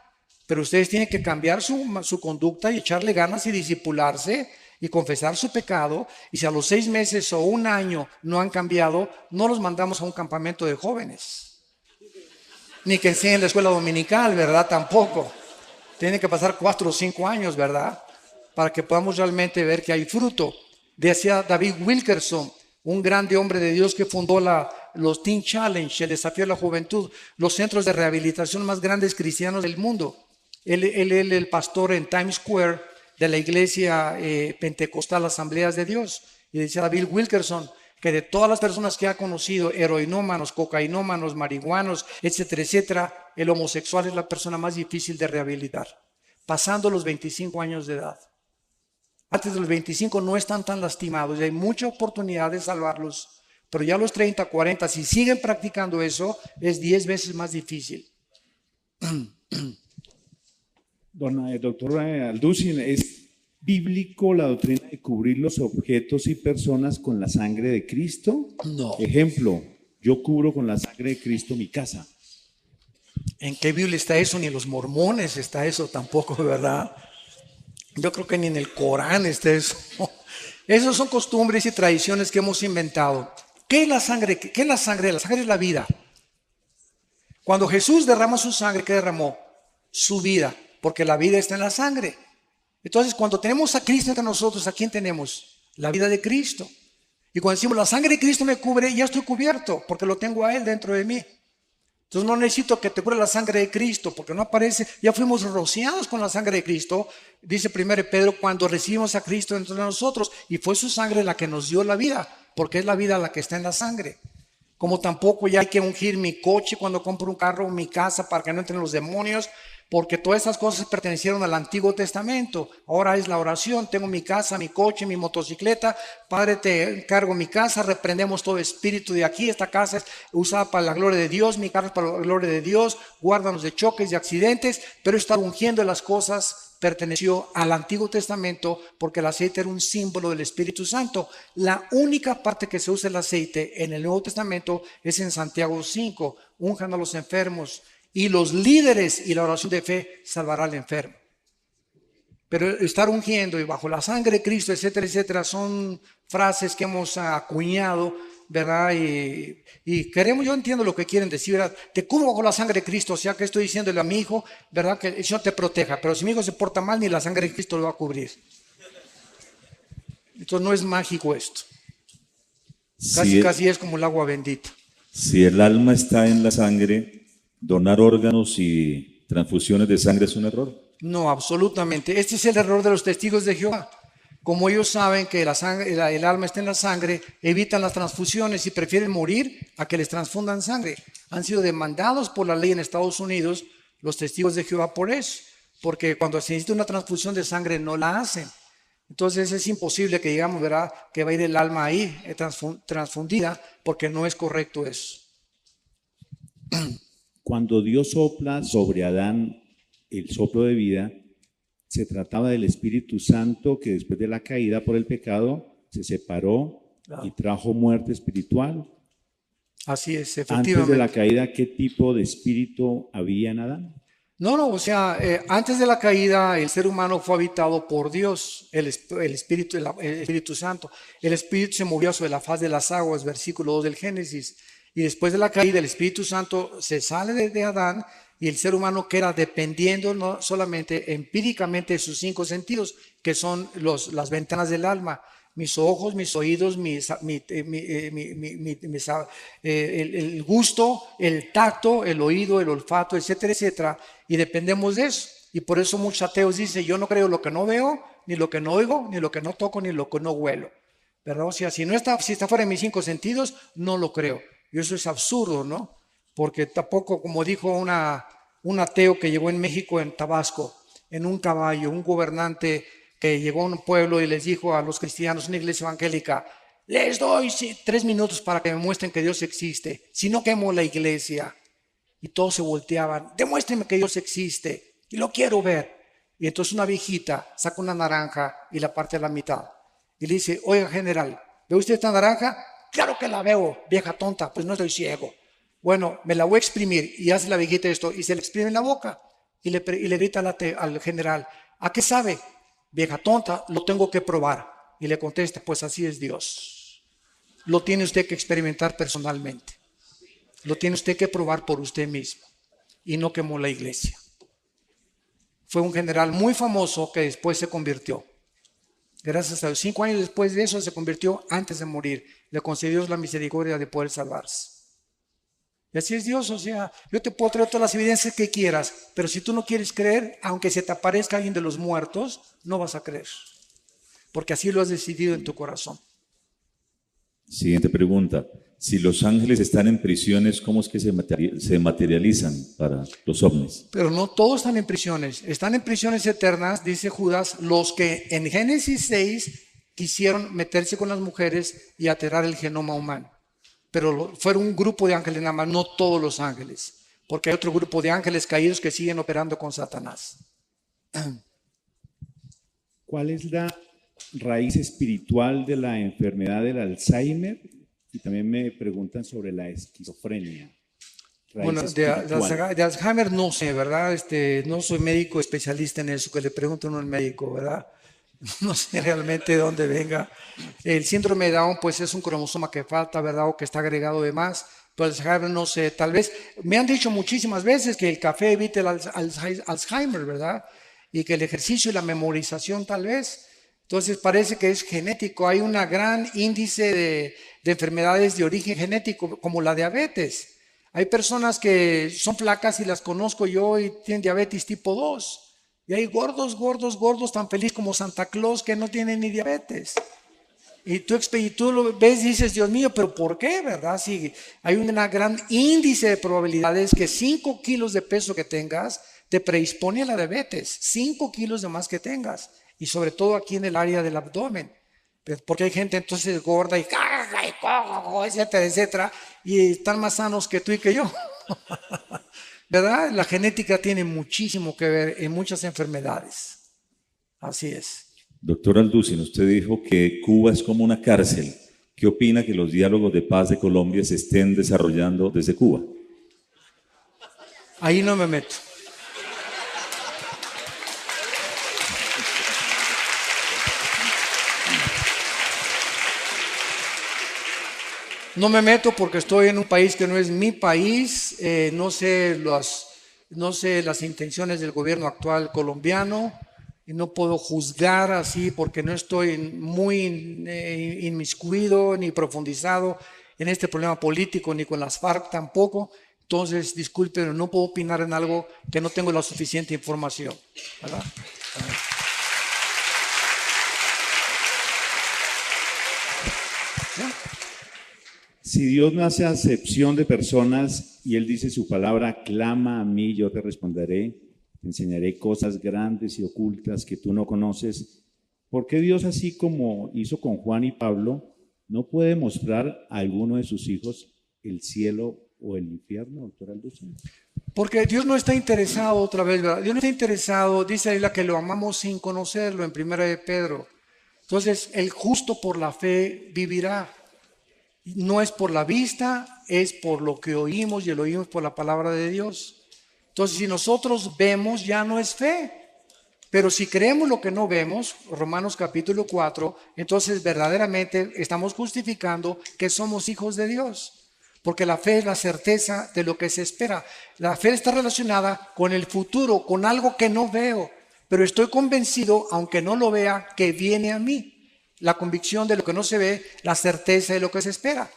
pero ustedes tienen que cambiar su conducta y echarle ganas y discipularse y confesar su pecado, y si a los 6 meses o un año no han cambiado, no los mandamos a un campamento de jóvenes, ni que enseñen la escuela dominical, ¿verdad? Tampoco. Tienen que pasar 4 o 5 años, ¿verdad?, para que podamos realmente ver que hay fruto. Decía David Wilkerson, un grande hombre de Dios que fundó los Teen Challenge, el desafío de la juventud, los centros de rehabilitación más grandes cristianos del mundo. Él el pastor en Times Square de la iglesia pentecostal Asambleas de Dios. Y decía David Wilkerson que de todas las personas que ha conocido, heroinómanos, cocainómanos, marihuanos, etcétera, etcétera, el homosexual es la persona más difícil de rehabilitar, pasando los 25 años de edad. Antes de los 25 no están tan lastimados y hay mucha oportunidad de salvarlos, pero ya a los 30, 40, si siguen practicando eso, es 10 veces más difícil. Doctor Alducin, ¿es bíblico la doctrina de cubrir los objetos y personas con la sangre de Cristo? No. Ejemplo, yo cubro con la sangre de Cristo mi casa. ¿En qué Biblia está eso? Ni en los mormones está eso tampoco, ¿verdad? Yo creo que ni en el Corán está eso. Esas son costumbres y tradiciones que hemos inventado. ¿Qué es la sangre? ¿Qué es la sangre? La sangre es la vida. Cuando Jesús derrama su sangre, ¿qué derramó? Su vida, porque la vida está en la sangre. Entonces, cuando tenemos a Cristo entre nosotros, ¿a quién tenemos? La vida de Cristo. Y cuando decimos, la sangre de Cristo me cubre, ya estoy cubierto, porque lo tengo a Él dentro de mí. Entonces no necesito que te cure la sangre de Cristo, porque no aparece, ya fuimos rociados con la sangre de Cristo, dice 1 Pedro, cuando recibimos a Cristo dentro de nosotros, y fue su sangre la que nos dio la vida, porque es la vida la que está en la sangre. Como tampoco ya hay que ungir mi coche cuando compro un carro, mi casa, para que no entren los demonios, porque todas esas cosas pertenecieron al Antiguo Testamento. Ahora es la oración, tengo mi casa, mi coche, mi motocicleta. Padre, te encargo mi casa, reprendemos todo espíritu de aquí. Esta casa es usada para la gloria de Dios, mi carro es para la gloria de Dios. Guárdanos de choques y accidentes, pero estar ungiendo las cosas perteneció al Antiguo Testamento porque el aceite era un símbolo del Espíritu Santo. La única parte que se usa el aceite en el Nuevo Testamento es en Santiago 5, unjan a los enfermos y los líderes y la oración de fe salvará al enfermo. Pero estar ungiendo y bajo la sangre de Cristo, etcétera, etcétera, son frases que hemos acuñado, ¿verdad? Y queremos, yo entiendo lo que quieren decir, ¿verdad? Te cubro bajo la sangre de Cristo, o sea que estoy diciéndole a mi hijo, ¿verdad? Que el Señor te proteja, pero si mi hijo se porta mal, ni la sangre de Cristo lo va a cubrir. Entonces no es mágico esto. Casi es como el agua bendita. Si el alma está en la sangre, donar órganos y transfusiones de sangre es un error. No, absolutamente. Este es el error de los testigos de Jehová. Como ellos saben que la sangre, el alma está en la sangre, evitan las transfusiones y prefieren morir a que les transfundan sangre. Han sido demandados por la ley en Estados Unidos los testigos de Jehová por eso, porque cuando se necesita una transfusión de sangre no la hacen. Entonces es imposible que digamos, ¿verdad?, que va a ir el alma ahí transfundida, porque no es correcto eso. Cuando Dios sopla sobre Adán el soplo de vida, se trataba del Espíritu Santo que después de la caída por el pecado se separó y trajo muerte espiritual. Así es, efectivamente. Antes de la caída, ¿qué tipo de espíritu había en Adán? No, o sea, antes de la caída el ser humano fue habitado por Dios, el Espíritu Santo. El Espíritu se movió sobre la faz de las aguas, versículo 2 del Génesis. Y después de la caída el Espíritu Santo se sale de Adán y el ser humano queda dependiendo no solamente empíricamente de sus 5 sentidos, que son las ventanas del alma. Mis ojos, mis oídos, el gusto, el tacto, el oído, el olfato, etcétera, etcétera. Y dependemos de eso. Y por eso muchos ateos dicen, yo no creo lo que no veo, ni lo que no oigo, ni lo que no toco, ni lo que no huelo. ¿Verdad? O sea, si está fuera de mis 5 sentidos, no lo creo. Y eso es absurdo, ¿no? Porque tampoco, como dijo un ateo que llegó en México, en Tabasco, en un caballo, un gobernante que llegó a un pueblo y les dijo a los cristianos, una iglesia evangélica, les doy 3 minutos para que me muestren que Dios existe, si no quemo la iglesia. Y todos se volteaban, demuéstrenme que Dios existe, y lo quiero ver. Y entonces una viejita saca una naranja y la parte a la mitad. Y le dice, oiga general, ¿ve usted esta naranja? Claro que la veo, vieja tonta, pues no estoy ciego. Bueno, me la voy a exprimir. Y hace la viejita esto y se le exprime en la boca. Y le grita al general, ¿a qué sabe? Vieja tonta, lo tengo que probar. Y le contesta, pues así es Dios. Lo tiene usted que experimentar personalmente. Lo tiene usted que probar por usted mismo. Y no quemó la iglesia. Fue un general muy famoso que después se convirtió. Gracias a Dios, 5 años después de eso se convirtió antes de morir. Le concedió Dios la misericordia de poder salvarse. Y así es Dios, o sea, yo te puedo traer todas las evidencias que quieras, pero si tú no quieres creer, aunque se te aparezca alguien de los muertos, no vas a creer. Porque así lo has decidido en tu corazón. Siguiente pregunta. Si los ángeles están en prisiones, ¿cómo es que se materializan para los ovnis? Pero no todos están en prisiones. Están en prisiones eternas, dice Judas, los que en Génesis 6 quisieron meterse con las mujeres y alterar el genoma humano. Pero fueron un grupo de ángeles nada más, no todos los ángeles. Porque hay otro grupo de ángeles caídos que siguen operando con Satanás. ¿Cuál es la raíz espiritual de la enfermedad del Alzheimer? Y también me preguntan sobre la esquizofrenia. Bueno, espiritual. de Alzheimer no sé, ¿verdad? No soy médico especialista en eso, que le pregunto a un médico, ¿verdad? No sé realmente de dónde venga. El síndrome de Down, pues es un cromosoma que falta, ¿verdad? O que está agregado de más. Pero Alzheimer no sé, tal vez, me han dicho muchísimas veces que el café evita el Alzheimer, ¿verdad? Y que el ejercicio y la memorización tal vez. Entonces parece que es genético. Hay un gran índice de enfermedades de origen genético, como la diabetes. Hay personas que son flacas y las conozco yo y tienen diabetes tipo 2. Y hay gordos, gordos, gordos, tan feliz como Santa Claus que no tienen ni diabetes. Y tú lo ves y dices, Dios mío, pero ¿por qué, verdad? Si hay un gran índice de probabilidades que 5 kilos de peso que tengas te predispone a la diabetes, 5 kilos de más que tengas. Y sobre todo aquí en el área del abdomen. Porque hay gente entonces gorda y etcétera, etcétera, y están más sanos que tú y que yo. ¿Verdad? La genética tiene muchísimo que ver en muchas enfermedades. Así es. Doctor Alducin, usted dijo que Cuba es como una cárcel. ¿Qué opina que los diálogos de paz de Colombia se estén desarrollando desde Cuba? Ahí no me meto. No me meto porque estoy en un país que no es mi país, no sé las intenciones del gobierno actual colombiano y no puedo juzgar así porque no estoy muy inmiscuido ni profundizado en este problema político ni con las FARC tampoco. Entonces, disculpen, no puedo opinar en algo que no tengo la suficiente información, ¿verdad? Si Dios no hace acepción de personas y Él dice su palabra, clama a mí, yo te responderé, te enseñaré cosas grandes y ocultas que tú no conoces, ¿por qué Dios, así como hizo con Juan y Pablo, no puede mostrar a alguno de sus hijos el cielo o el infierno, doctor Alducin? Porque Dios no está interesado otra vez, ¿verdad? Dios no está interesado, dice ahí la que lo amamos sin conocerlo en 1 de Pedro. Entonces, el justo por la fe vivirá. No es por la vista, es por lo que oímos y lo oímos por la palabra de Dios. Entonces, si nosotros vemos, ya no es fe. Pero si creemos lo que no vemos, Romanos capítulo 4, entonces verdaderamente estamos justificando que somos hijos de Dios. Porque la fe es la certeza de lo que se espera. La fe está relacionada con el futuro, con algo que no veo. Pero estoy convencido, aunque no lo vea, que viene a mí. La convicción de lo que no se ve, la certeza de lo que se espera.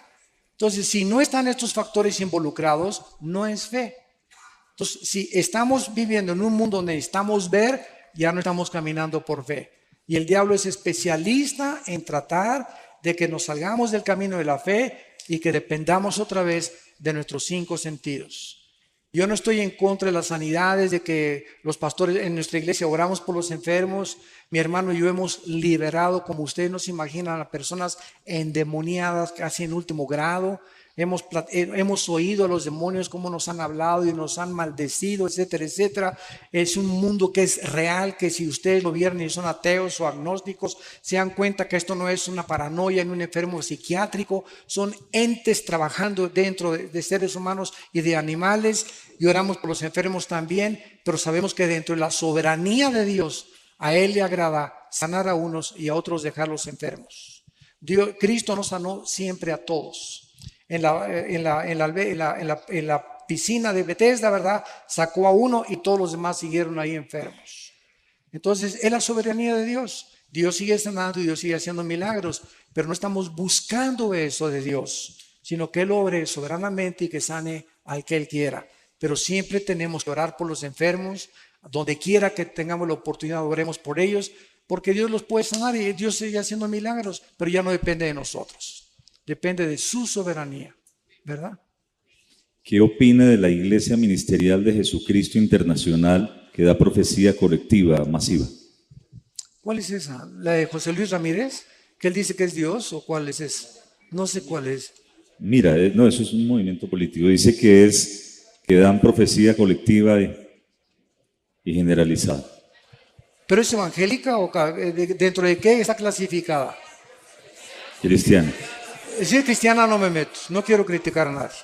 Entonces, si no están estos factores involucrados, no es fe. Entonces, si estamos viviendo en un mundo donde necesitamos ver, ya no estamos caminando por fe. Y el diablo es especialista en tratar de que nos salgamos del camino de la fe y que dependamos otra vez de nuestros 5 sentidos. Yo no estoy en contra de las sanidades, de que los pastores en nuestra iglesia oramos por los enfermos. Mi hermano y yo hemos liberado, como ustedes no se imaginan, a personas endemoniadas casi en último grado. Hemos oído a los demonios cómo nos han hablado y nos han maldecido, etcétera, etcétera. Es un mundo que es real, que si ustedes lo vieron y son ateos o agnósticos, se dan cuenta que esto no es una paranoia en un enfermo psiquiátrico, son entes trabajando dentro de seres humanos y de animales, y oramos por los enfermos también, pero sabemos que dentro de la soberanía de Dios, a Él le agrada sanar a unos y a otros dejarlos enfermos. Cristo nos sanó siempre a todos. En la piscina de Bethesda, ¿verdad? Sacó a uno y todos los demás siguieron ahí enfermos. Entonces, es la soberanía de Dios. Dios sigue sanando y Dios sigue haciendo milagros, pero no estamos buscando eso de Dios, sino que Él obre soberanamente y que sane al que Él quiera. Pero siempre tenemos que orar por los enfermos, donde quiera que tengamos la oportunidad, oremos por ellos, porque Dios los puede sanar y Dios sigue haciendo milagros, pero ya no depende de nosotros. Depende de su soberanía, ¿verdad? ¿Qué opina de la Iglesia Ministerial de Jesucristo Internacional que da profecía colectiva masiva? ¿Cuál es esa? ¿La de José Luis Ramírez? ¿Que él dice que es Dios? ¿O cuál es esa? No sé cuál es. Mira, no, eso es un movimiento político. Dice que dan profecía colectiva y generalizada. ¿Pero es evangélica o dentro de qué está clasificada? Cristiana. Si es cristiana no me meto, no quiero criticar a nadie.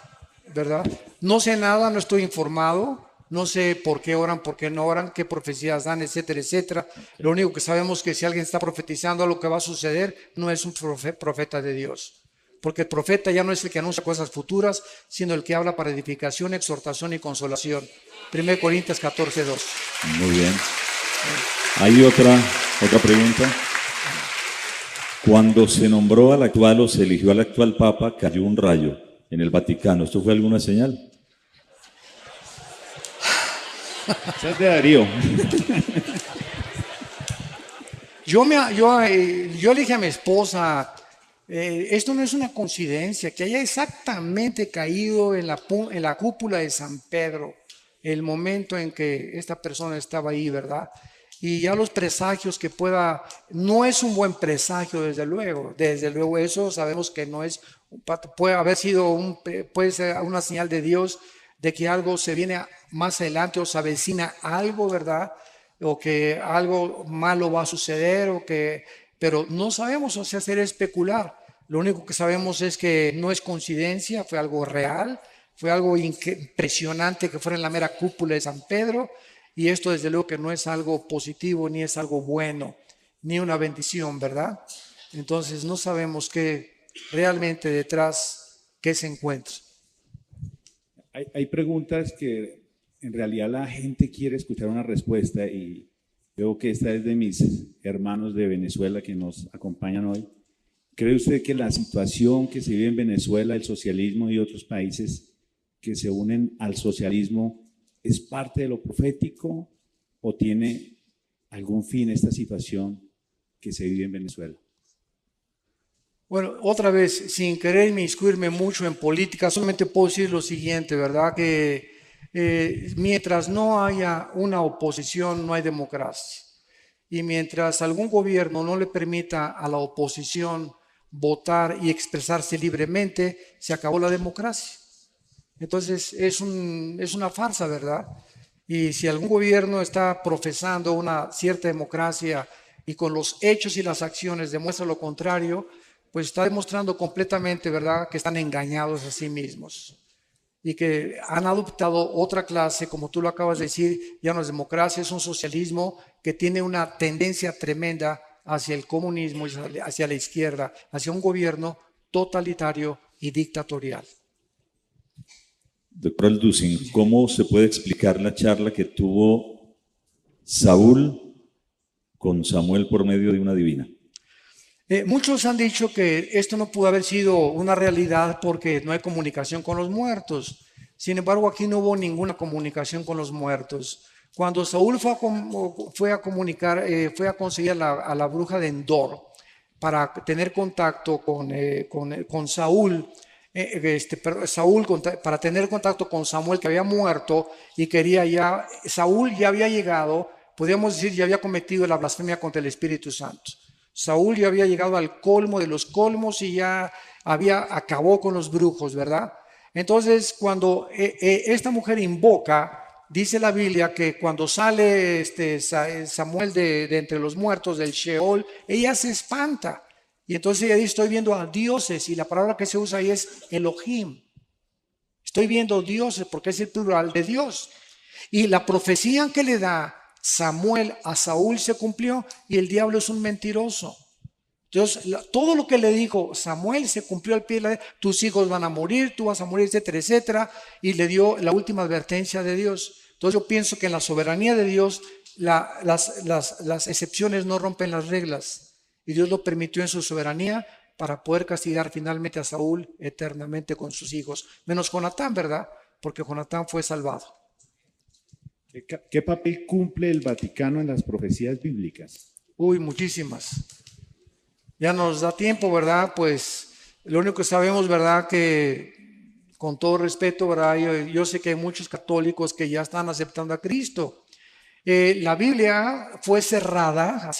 ¿verdad? No sé nada, no estoy informado, no sé por qué oran, por qué no oran, qué profecías dan, etcétera, etcétera. Lo único que sabemos es que si alguien está profetizando lo que va a suceder, no es un profeta de Dios. Porque el profeta ya no es el que anuncia cosas futuras, sino el que habla para edificación, exhortación y consolación. 1 Corintios 14:2. Muy bien. ¿Hay otra pregunta? Cuando se nombró al actual o se eligió al actual Papa, cayó un rayo en el Vaticano. ¿Esto fue alguna señal? Esa es de Darío. Yo le dije a mi esposa, esto no es una coincidencia, que haya exactamente caído en la cúpula de San Pedro, el momento en que esta persona estaba ahí, ¿verdad? Y ya los presagios que no es un buen presagio, desde luego eso sabemos que no es, puede ser una señal de Dios de que algo se viene más adelante o se avecina algo, ¿verdad? O que algo malo va a suceder, pero no sabemos, o sea, hacer especular. Lo único que sabemos es que no es coincidencia, fue algo real, fue algo impresionante que fuera en la mera cúpula de San Pedro, y esto desde luego que no es algo positivo, ni es algo bueno, ni una bendición, ¿verdad? Entonces no sabemos qué realmente detrás, qué se encuentra. Hay preguntas que en realidad la gente quiere escuchar una respuesta y veo que esta es de mis hermanos de Venezuela que nos acompañan hoy. ¿Cree usted que la situación que se vive en Venezuela, el socialismo y otros países que se unen al socialismo es parte de lo profético o tiene algún fin esta situación que se vive en Venezuela? Bueno, otra vez, sin querer inmiscuirme mucho en política, solamente puedo decir lo siguiente, ¿verdad? Que mientras no haya una oposición, no hay democracia. Y mientras algún gobierno no le permita a la oposición votar y expresarse libremente, se acabó la democracia. Entonces es una farsa, ¿verdad? Y si algún gobierno está profesando una cierta democracia y con los hechos y las acciones demuestra lo contrario, pues está demostrando completamente, ¿verdad?, que están engañados a sí mismos y que han adoptado otra clase, como tú lo acabas de decir, ya no es democracia, es un socialismo que tiene una tendencia tremenda hacia el comunismo, hacia la izquierda, hacia un gobierno totalitario y dictatorial. Doctor Alducin, ¿cómo se puede explicar la charla que tuvo Saúl con Samuel por medio de una divina? Muchos han dicho que esto no pudo haber sido una realidad porque no hay comunicación con los muertos. Sin embargo, aquí no hubo ninguna comunicación con los muertos. Cuando Saúl fue a conseguir a la bruja de Endor para tener contacto con Saúl, para tener contacto con Samuel, que había muerto y Saúl ya había llegado, podríamos decir, ya había cometido la blasfemia contra el Espíritu Santo. Saúl ya había llegado al colmo de los colmos y ya acabó con los brujos, ¿verdad? Entonces, cuando esta mujer invoca, dice la Biblia que cuando sale Samuel de entre los muertos del Sheol, ella se espanta. Y entonces ella dice, estoy viendo a dioses, y la palabra que se usa ahí es Elohim. Estoy viendo dioses porque es el plural de Dios. Y la profecía que le da Samuel a Saúl se cumplió, y el diablo es un mentiroso. Entonces, todo lo que le dijo Samuel se cumplió al pie de la letra. Tus hijos van a morir, tú vas a morir, etcétera, etcétera. Y le dio la última advertencia de Dios. Entonces yo pienso que en la soberanía de Dios las excepciones no rompen las reglas. Y Dios lo permitió en su soberanía para poder castigar finalmente a Saúl eternamente con sus hijos. Menos Jonatán, ¿verdad? Porque Jonatán fue salvado. ¿Qué papel cumple el Vaticano en las profecías bíblicas? Uy, muchísimas. Ya nos da tiempo, ¿verdad? Pues lo único que sabemos, ¿verdad? Que con todo respeto, ¿verdad? Yo sé que hay muchos católicos que ya están aceptando a Cristo. La Biblia fue cerrada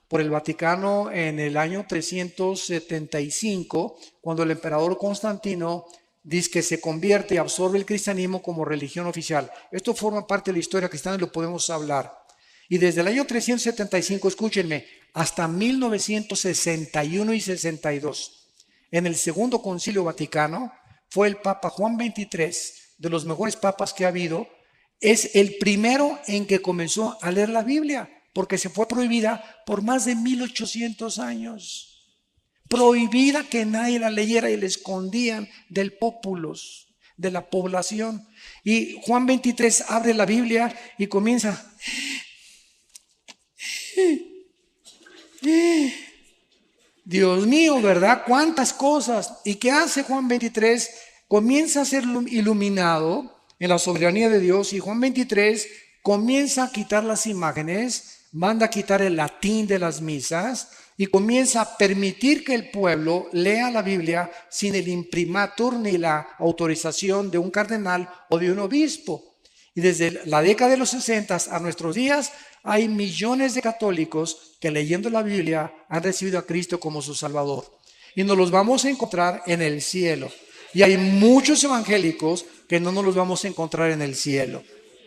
por el Vaticano en el año 375, cuando el emperador Constantino dice que se convierte y absorbe el cristianismo como religión oficial. Esto forma parte de la historia cristiana y lo podemos hablar. Y desde el año 375, escúchenme, hasta 1961 y 62, en el Segundo Concilio Vaticano, fue el Papa Juan XXIII, de los mejores papas que ha habido. Es el primero en que comenzó a leer la Biblia, porque se fue prohibida por más de 1800 años. Prohibida, que nadie la leyera, y la escondían del populus, de la población. Y Juan 23 abre la Biblia y comienza. Dios mío, ¿verdad? ¿Cuántas cosas? ¿Y qué hace Juan 23? Comienza a ser iluminado en la soberanía de Dios, y Juan 23 comienza a quitar las imágenes, manda a quitar el latín de las misas y comienza a permitir que el pueblo lea la Biblia sin el imprimatur ni la autorización de un cardenal o de un obispo. Y desde la década de los 60 a nuestros días hay millones de católicos que, leyendo la Biblia, han recibido a Cristo como su Salvador. Y nos los vamos a encontrar en el cielo. Y hay muchos evangélicos que no nos los vamos a encontrar en el cielo.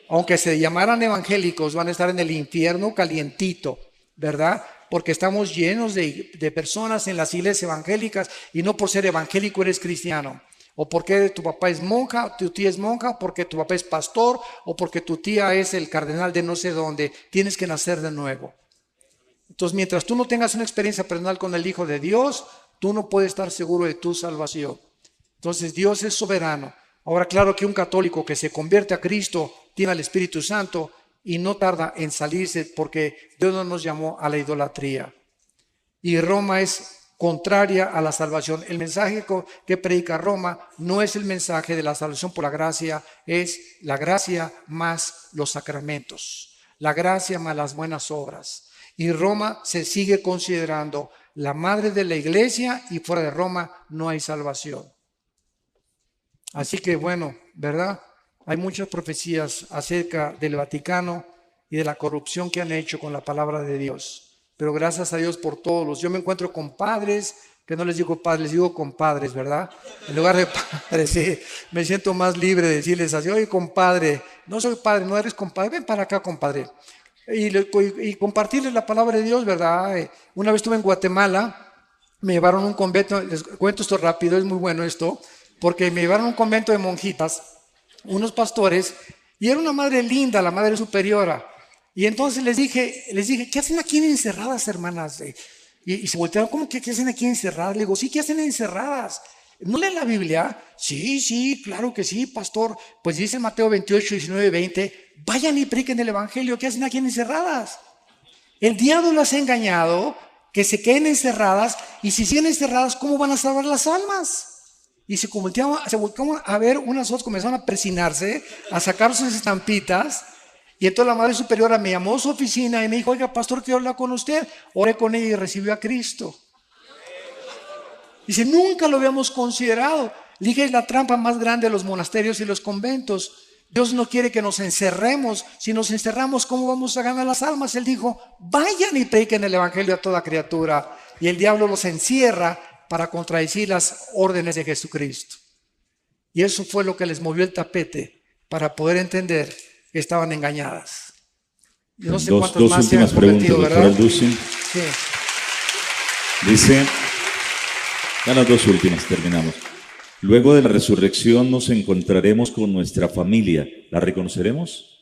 Aunque se llamaran evangélicos, van a estar en el infierno calientito, ¿verdad? Porque estamos llenos de personas en las iglesias evangélicas, y no por ser evangélico eres cristiano. O porque tu papá es monja, tu tía es monja, o porque tu papá es pastor, o porque tu tía es el cardenal de no sé dónde. Tienes que nacer de nuevo. Entonces, mientras tú no tengas una experiencia personal con el Hijo de Dios, tú no puedes estar seguro de tu salvación. Entonces, Dios es soberano. Ahora, claro que un católico que se convierte a Cristo tiene al Espíritu Santo y no tarda en salirse, porque Dios no nos llamó a la idolatría. Y Roma es contraria a la salvación. El mensaje que predica Roma no es el mensaje de la salvación por la gracia, es la gracia más los sacramentos, la gracia más las buenas obras. Y Roma se sigue considerando la madre de la iglesia, y fuera de Roma no hay salvación. Así que bueno, ¿verdad? Hay muchas profecías acerca del Vaticano y de la corrupción que han hecho con la palabra de Dios. Pero gracias a Dios por todos. Yo me encuentro con padres, que no les digo padres, les digo compadres, ¿verdad? En lugar de padres, sí, me siento más libre de decirles así: oye, compadre, no soy padre, no eres compadre, ven para acá, compadre. Y compartirles la palabra de Dios, ¿verdad? Una vez estuve en Guatemala, me llevaron a un convento, les cuento esto rápido, es muy bueno esto, porque me llevaron a un convento de monjitas, unos pastores, y era una madre linda, la madre superiora. Y entonces les dije, ¿qué hacen aquí encerradas, hermanas? Y se voltearon: ¿cómo que qué hacen aquí encerradas? Le digo: sí, ¿qué hacen encerradas? ¿No leen la Biblia? Sí, claro que sí, pastor. Pues dice Mateo 28, 19, 20, vayan y prediquen el Evangelio. ¿Qué hacen aquí encerradas? El diablo las ha engañado, que se queden encerradas, y si siguen encerradas, ¿cómo van a salvar las almas? Y se volteaban a ver, unas otras comenzaron a persinarse, a sacar sus estampitas. Y entonces la madre superiora me llamó a su oficina y me dijo: oiga, pastor, quiero hablar con usted. Oré con ella y recibió a Cristo. Dice: nunca lo habíamos considerado. Le dije: es la trampa más grande de los monasterios y los conventos. Dios no quiere que nos encerremos. Si nos encerramos, ¿cómo vamos a ganar las almas? Él dijo: vayan y prediquen el Evangelio a toda criatura. Y el diablo los encierra para contradecir las órdenes de Jesucristo. Y eso fue lo que les movió el tapete, para poder entender que estaban engañadas. No sé dos más últimas preguntas, doctor Alducin. Sí. Dice, ya las dos últimas, terminamos. Luego de la resurrección nos encontraremos con nuestra familia. ¿La reconoceremos?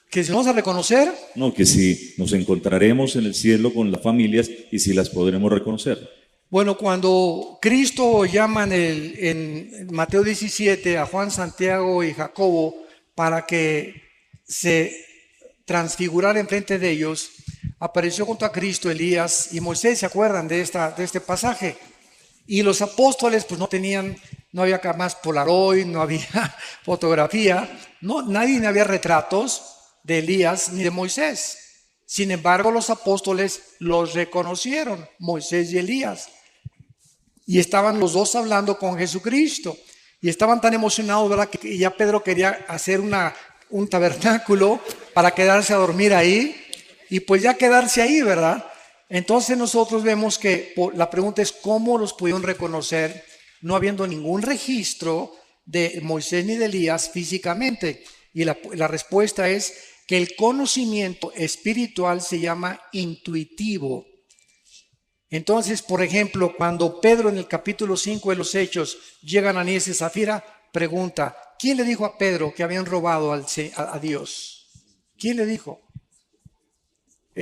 ¿Que si vamos a reconocer? No, que si nos encontraremos en el cielo con las familias y si las podremos reconocer. Bueno, cuando Cristo llama en Mateo 17 a Juan, Santiago y Jacobo para que se transfigurara enfrente de ellos, apareció junto a Cristo Elías y Moisés. ¿Se acuerdan de este pasaje? Y los apóstoles pues no había más Polaroid, no había fotografía, nadie había retratos de Elías ni de Moisés. Sin embargo, los apóstoles los reconocieron, Moisés y Elías. Y estaban los dos hablando con Jesucristo. Y estaban tan emocionados, ¿verdad?, que ya Pedro quería hacer un tabernáculo para quedarse a dormir ahí. Y pues ya quedarse ahí, ¿verdad? Entonces nosotros vemos que la pregunta es: ¿cómo los pudieron reconocer no habiendo ningún registro de Moisés ni de Elías físicamente? Y la respuesta es que el conocimiento espiritual se llama intuitivo. Entonces, por ejemplo, cuando Pedro en el capítulo 5 de los Hechos llega a Ananías y Zafira, pregunta, ¿quién le dijo a Pedro que habían robado a Dios? ¿Quién le dijo?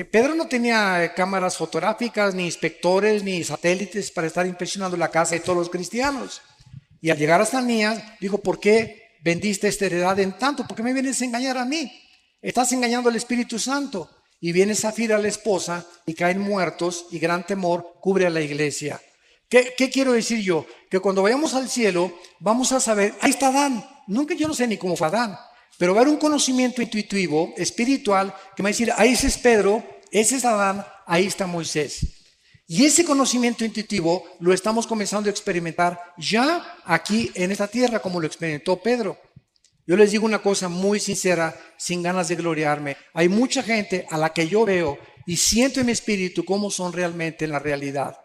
Pedro no tenía cámaras fotográficas, ni inspectores, ni satélites para estar inspeccionando la casa de todos los cristianos. Y al llegar a Ananías, dijo, ¿por qué vendiste esta heredad en tanto? ¿Por qué me vienes a engañar a mí? Estás engañando al Espíritu Santo. Y viene Zafira, la esposa, y caen muertos, y gran temor cubre a la iglesia. ¿Qué quiero decir yo? Que cuando vayamos al cielo, vamos a saber, ahí está Adán. Nunca, yo no sé ni cómo fue Adán, pero va a haber un conocimiento intuitivo, espiritual, que me va a decir, ahí ese es Pedro, ese es Adán, ahí está Moisés. Y ese conocimiento intuitivo lo estamos comenzando a experimentar ya aquí en esta tierra, como lo experimentó Pedro. Yo les digo una cosa muy sincera, sin ganas de gloriarme. Hay mucha gente a la que yo veo y siento en mi espíritu cómo son realmente en la realidad.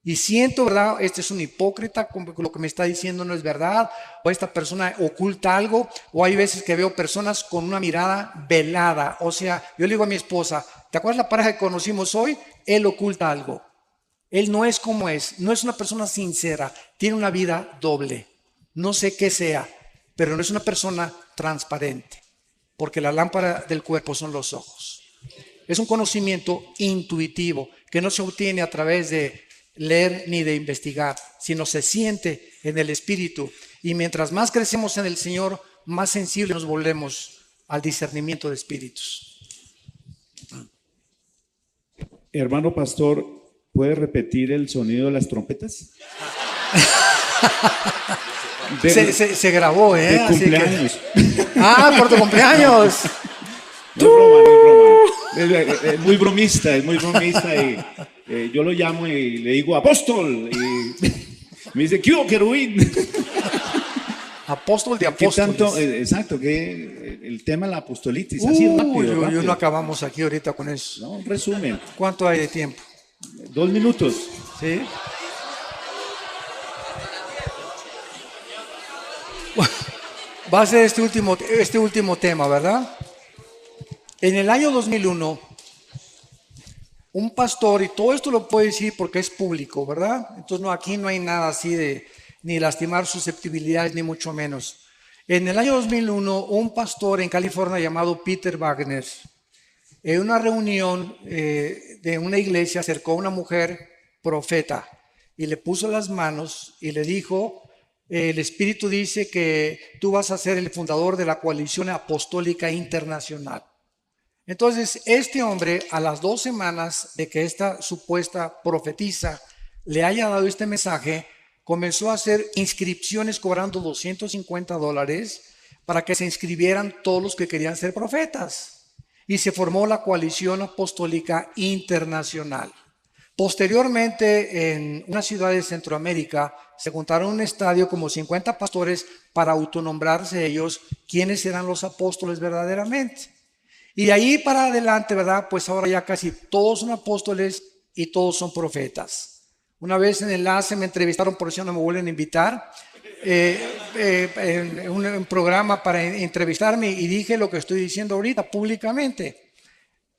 Y siento, ¿verdad? Este es un hipócrita, lo que me está diciendo no es verdad, o esta persona oculta algo, o hay veces que veo personas con una mirada velada. O sea, yo le digo a mi esposa, ¿te acuerdas la pareja que conocimos hoy? Él oculta algo. Él no es como es, no es una persona sincera, tiene una vida doble. No sé qué sea, pero no es una persona transparente, porque la lámpara del cuerpo son los ojos. Es un conocimiento intuitivo que no se obtiene a través de leer ni de investigar, sino se siente en el Espíritu. Y mientras más crecemos en el Señor, más sensibles nos volvemos al discernimiento de espíritus. Hermano pastor, ¿puede repetir el sonido de las trompetas? Se grabó, ¿eh? De cumpleaños. Por tu cumpleaños. No es broma, no es broma. Es muy bromista y yo lo llamo y le digo apóstol y me dice ¿qué hubo, querubín? Apóstol de apóstoles. Tanto, exacto, que el tema de la apostolitis, así rápido. Yo no acabamos aquí ahorita con eso. No, un resumen. ¿Cuánto hay de tiempo? 2 minutos. ¿Sí? Va a ser este último tema, ¿verdad? En el año 2001, un pastor, y todo esto lo puedo decir porque es público, ¿verdad? Entonces aquí no hay nada así de ni lastimar susceptibilidades, ni mucho menos. En el año 2001, un pastor en California llamado Peter Wagner, en una reunión de una iglesia, acercó a una mujer profeta y le puso las manos y le dijo, el Espíritu dice que tú vas a ser el fundador de la Coalición Apostólica Internacional. Entonces, este hombre, a las 2 semanas de que esta supuesta profetisa le haya dado este mensaje, comenzó a hacer inscripciones cobrando $250 para que se inscribieran todos los que querían ser profetas. Y se formó la Coalición Apostólica Internacional. Posteriormente, en una ciudad de Centroamérica, se juntaron en un estadio como 50 pastores para autonombrarse ellos quiénes eran los apóstoles verdaderamente. Y de ahí para adelante, ¿verdad? Pues ahora ya casi todos son apóstoles y todos son profetas. Una vez en Enlace me entrevistaron, por eso no me vuelven a invitar, en un programa para entrevistarme y dije lo que estoy diciendo ahorita públicamente.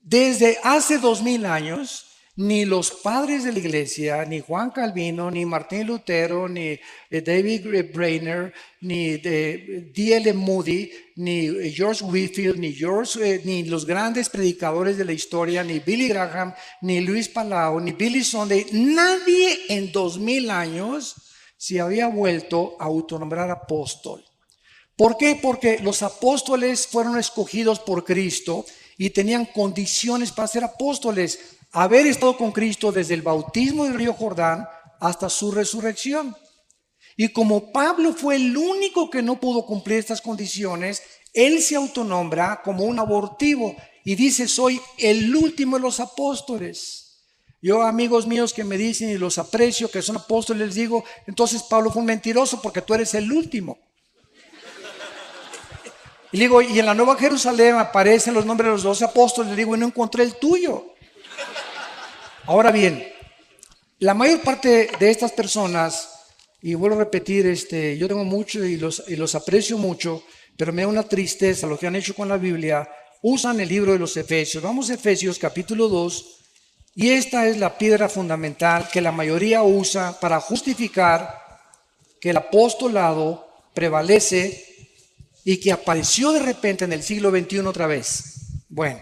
Desde hace 2000 años, ni los padres de la iglesia, ni Juan Calvino, ni Martín Lutero, ni David Brainerd, ni D.L. Moody, ni George Whitefield, ni los grandes predicadores de la historia, ni Billy Graham, ni Luis Palau, ni Billy Sunday, nadie en 2000 años se había vuelto a autonombrar apóstol. ¿Por qué? Porque los apóstoles fueron escogidos por Cristo y tenían condiciones para ser apóstoles. Haber estado con Cristo desde el bautismo del río Jordán hasta su resurrección. Y como Pablo fue el único que no pudo cumplir estas condiciones, él se autonombra como un abortivo y dice, soy el último de los apóstoles. Yo, amigos míos que me dicen y los aprecio, que son apóstoles, les digo, entonces Pablo fue un mentiroso porque tú eres el último. Y digo, y en la Nueva Jerusalén aparecen los nombres de los 12 apóstoles, le digo, y no encontré el tuyo. Ahora bien, la mayor parte de estas personas, y vuelvo a repetir, yo tengo mucho y los aprecio mucho, pero me da una tristeza lo que han hecho con la Biblia, usan el libro de los Efesios. Vamos a Efesios capítulo 2 Y esta es la piedra fundamental que la mayoría usa para justificar que el apostolado prevalece y que apareció de repente en el siglo XXI otra vez. Bueno,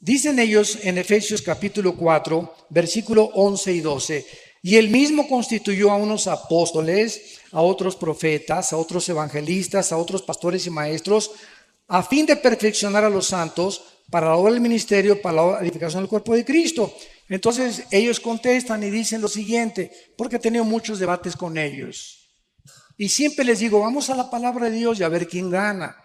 dicen ellos en Efesios capítulo 4, versículo 11 y 12, y él mismo constituyó a unos apóstoles, a otros profetas, a otros evangelistas, a otros pastores y maestros, a fin de perfeccionar a los santos para la obra del ministerio, para la edificación del cuerpo de Cristo. Entonces ellos contestan y dicen lo siguiente, porque he tenido muchos debates con ellos. Y siempre les digo, vamos a la palabra de Dios y a ver quién gana.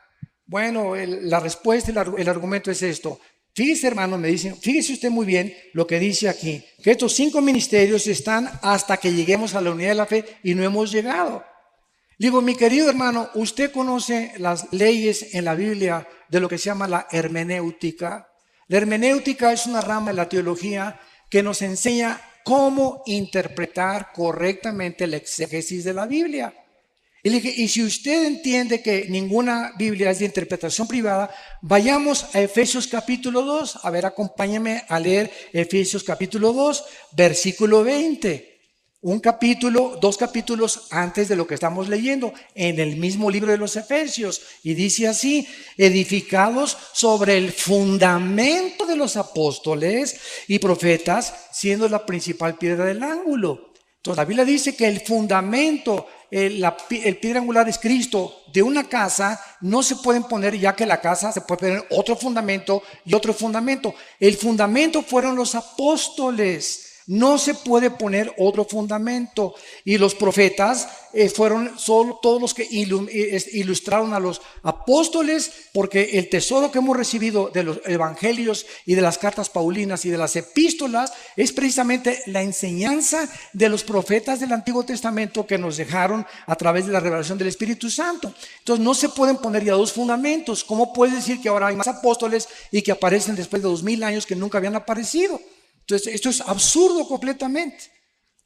Bueno, la respuesta, el argumento es esto. Fíjese, hermano, me dicen, fíjese usted muy bien lo que dice aquí, que estos 5 ministerios están hasta que lleguemos a la unidad de la fe y no hemos llegado. Digo, mi querido hermano, usted conoce las leyes en la Biblia de lo que se llama la hermenéutica. La hermenéutica es una rama de la teología que nos enseña cómo interpretar correctamente el exégesis de la Biblia. Y le dije, y si usted entiende que ninguna Biblia es de interpretación privada, vayamos a Efesios capítulo 2. A ver, acompáñame a leer Efesios capítulo 2, versículo 20. Un capítulo, 2 capítulos antes de lo que estamos leyendo, en el mismo libro de los Efesios. Y dice así, edificados sobre el fundamento de los apóstoles y profetas, siendo la principal piedra del ángulo. Entonces la Biblia dice que el fundamento, el piedra angular es Cristo. De una casa no se pueden poner, ya que la casa se puede poner otro fundamento y otro fundamento. El fundamento fueron los apóstoles. No se puede poner otro fundamento. Y los profetas fueron solo todos los que ilustraron a los apóstoles, porque el tesoro que hemos recibido de los evangelios y de las cartas paulinas y de las epístolas es precisamente la enseñanza de los profetas del Antiguo Testamento que nos dejaron a través de la revelación del Espíritu Santo. Entonces no se pueden poner ya 2 fundamentos. ¿Cómo puedes decir que ahora hay más apóstoles y que aparecen después de 2000 años que nunca habían aparecido? Entonces, esto es absurdo completamente.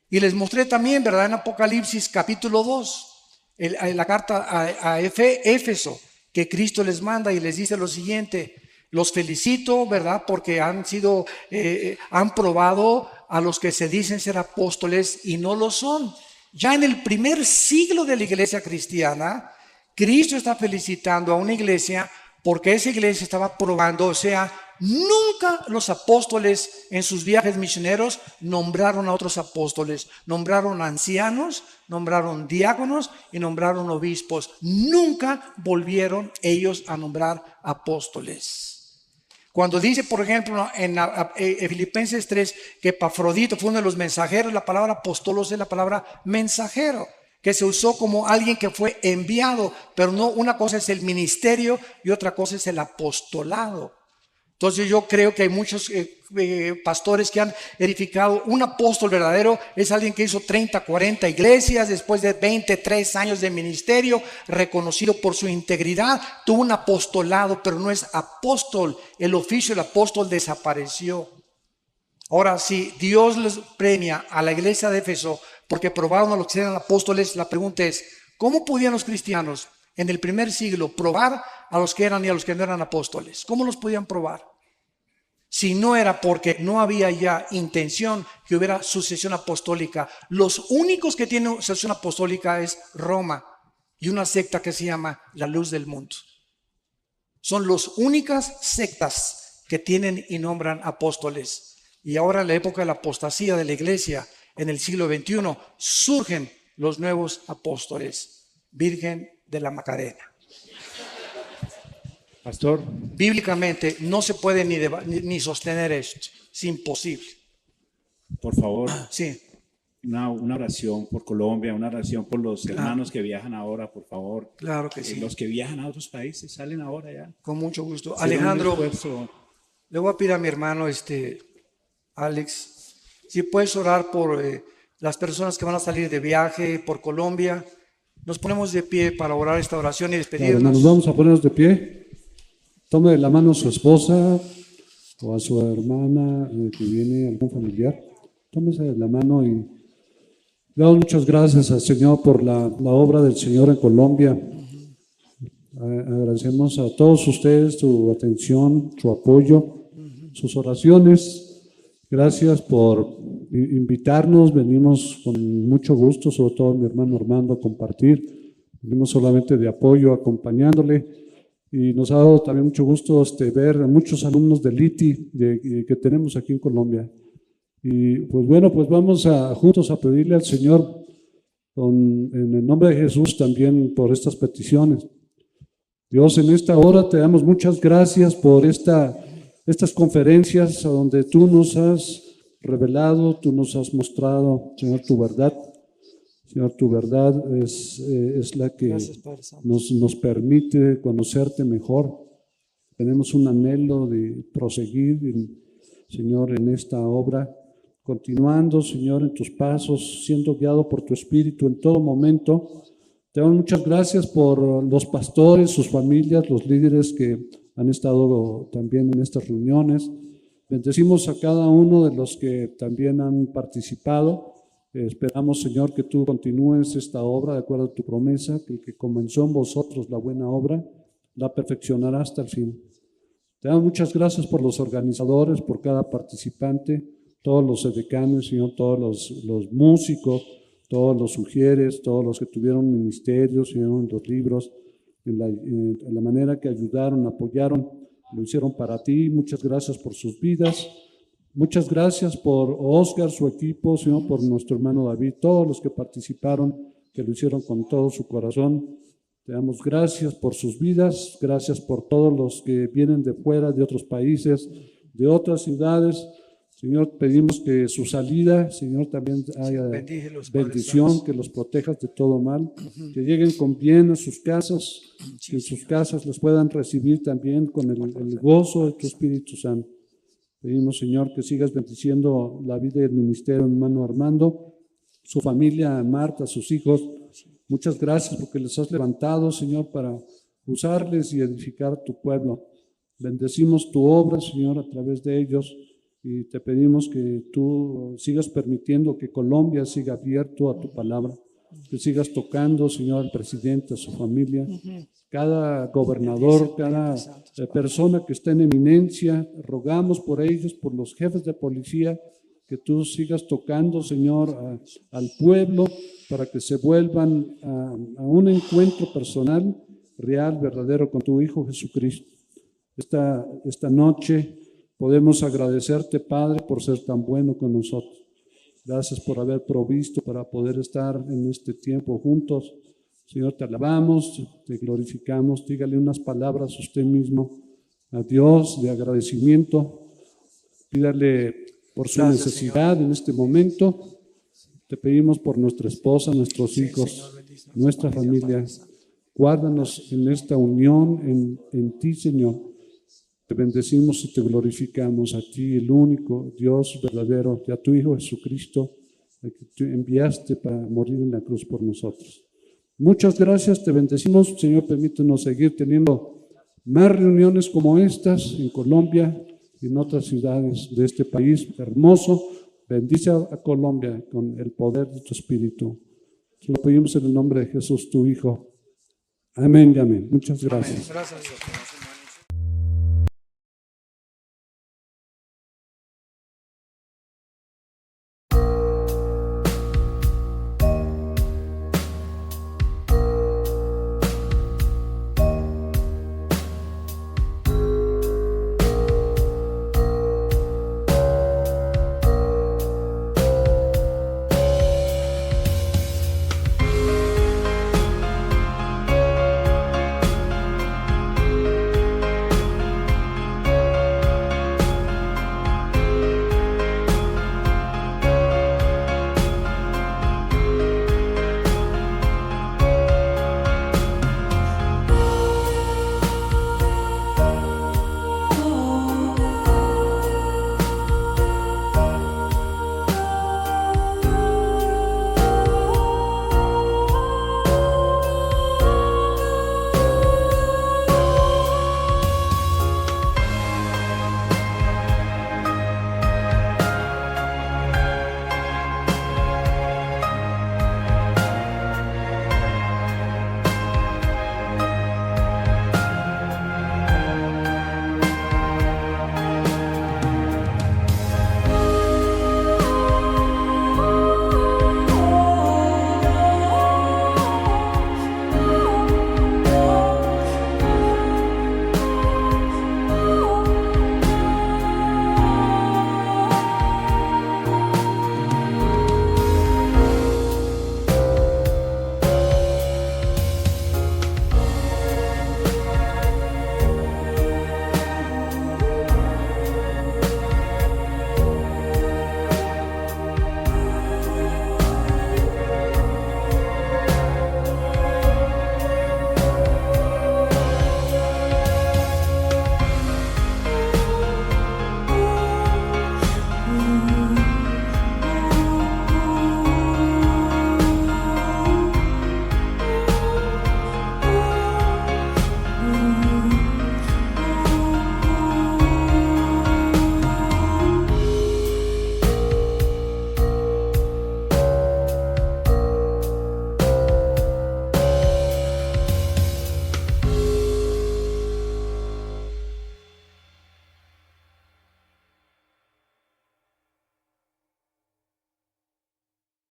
Y les mostré también, ¿verdad? En Apocalipsis capítulo 2, en la carta a Éfeso, que Cristo les manda y les dice lo siguiente: los felicito, ¿verdad? Porque han probado a los que se dicen ser apóstoles y no lo son. Ya en el primer siglo de la iglesia cristiana, Cristo está felicitando a una iglesia porque esa iglesia estaba probando, o sea, nunca los apóstoles en sus viajes misioneros nombraron a otros apóstoles. Nombraron ancianos, nombraron diáconos y nombraron obispos. Nunca volvieron ellos a nombrar apóstoles. Cuando dice, por ejemplo, en Filipenses 3, que Epafrodito fue uno de los mensajeros, la palabra apostolos es la palabra mensajero, que se usó como alguien que fue enviado, pero no, una cosa es el ministerio y otra cosa es el apostolado. Entonces yo creo que hay muchos pastores que han edificado. Un apóstol verdadero es alguien que hizo 30, 40 iglesias después de 23 años de ministerio, reconocido por su integridad, tuvo un apostolado, pero no es apóstol. El oficio del apóstol desapareció. Ahora, si Dios les premia a la iglesia de Éfeso porque probaron a los que eran apóstoles, la pregunta es, ¿cómo podían los cristianos en el primer siglo probar a los que eran y a los que no eran apóstoles? ¿Cómo los podían probar? Si no era porque no había ya intención que hubiera sucesión apostólica. Los únicos que tienen sucesión apostólica es Roma y una secta que se llama la Luz del Mundo. Son las únicas sectas que tienen y nombran apóstoles. Y ahora en la época de la apostasía de la iglesia, en el siglo XXI, surgen los nuevos apóstoles. Virgen de la Macarena. Pastor, Bíblicamente no se puede ni sostener esto. Es imposible. por favor, Sí. una oración por Colombia, una oración por los hermanos que viajan ahora, por favor. Claro que sí. Los que viajan a otros países salen ahora ya. Con mucho gusto. Será un Alejandro, esfuerzo. le voy a pedir a mi hermano Alex, si puedes orar por las personas que van a salir de viaje por Colombia. Nos ponemos de pie para orar esta oración y Claro, despedirnos. hermanos, vamos a ponernos de pie. Tome de la mano a su esposa o a su hermana que viene, algún familiar. Tómese de la mano y le damos muchas gracias al Señor por la obra del Señor en Colombia. Agradecemos a todos ustedes su atención, su apoyo, sus oraciones. Gracias por invitarnos. Venimos con mucho gusto, sobre todo mi hermano Armando, a compartir. Venimos solamente de apoyo, acompañándole. Y nos ha dado también mucho gusto ver a muchos alumnos del ITI que tenemos aquí en Colombia. Y pues bueno, pues vamos juntos a pedirle al Señor, en el nombre de Jesús, también por estas peticiones. Dios, en esta hora te damos muchas gracias por estas conferencias donde tú nos has revelado, tú nos has mostrado, Señor, tu verdad. Señor, tu verdad es la que nos permite conocerte mejor. Tenemos un anhelo de proseguir, Señor, en esta obra, continuando, Señor, en tus pasos, siendo guiado por tu Espíritu en todo momento. Te doy muchas gracias por los pastores, sus familias, los líderes que han estado también en estas reuniones. Bendecimos a cada uno de los que también han participado. Esperamos, Señor, que tú continúes esta obra de acuerdo a tu promesa, que el que comenzó en vosotros la buena obra, la perfeccionará hasta el fin. Te damos muchas gracias por los organizadores, por cada participante, todos los edecanes, Señor, todos los músicos, todos los sugieres, todos los que tuvieron ministerios, Señor, en los libros, en la manera que ayudaron, apoyaron, lo hicieron para ti. Muchas gracias por sus vidas. Muchas gracias por Oscar, su equipo, Señor, por nuestro hermano David, todos los que participaron, que lo hicieron con todo su corazón. Te damos gracias por sus vidas, gracias por todos los que vienen de fuera, de otros países, de otras ciudades. Señor, pedimos que su salida, Señor, también haya bendición, que los protejas de todo mal, que lleguen con bien a sus casas, que en sus casas los puedan recibir también con el gozo de tu Espíritu Santo. Pedimos, Señor, que sigas bendiciendo la vida y el ministerio de hermano Armando, su familia, Marta, sus hijos. Muchas gracias porque les has levantado, Señor, para usarles y edificar tu pueblo. Bendecimos tu obra, Señor, a través de ellos, y te pedimos que tú sigas permitiendo que Colombia siga abierto a tu palabra, que sigas tocando, Señor, al presidente, a su familia, cada gobernador, cada persona que está en eminencia. Rogamos por ellos, por los jefes de policía, que tú sigas tocando, Señor, al pueblo, para que se vuelvan a un encuentro personal, real, verdadero con tu Hijo Jesucristo. Esta noche podemos agradecerte, Padre, por ser tan bueno con nosotros. Gracias por haber provisto para poder estar en este tiempo juntos. Señor, te alabamos, te glorificamos. Dígale unas palabras usted mismo a Dios de agradecimiento. Pídale por su necesidad en este momento. Te pedimos por nuestra esposa, nuestros hijos, nuestra familia. Guárdanos en esta unión en ti, Señor. Te bendecimos y te glorificamos a ti, el único Dios verdadero, y a tu Hijo Jesucristo, al que tú enviaste para morir en la cruz por nosotros. Muchas gracias, te bendecimos. Señor, permítenos seguir teniendo más reuniones como estas en Colombia y en otras ciudades de este país hermoso. Bendice a Colombia con el poder de tu Espíritu. Te lo pedimos en el nombre de Jesús, tu Hijo. Amén y amén. Muchas gracias. Amén. Gracias.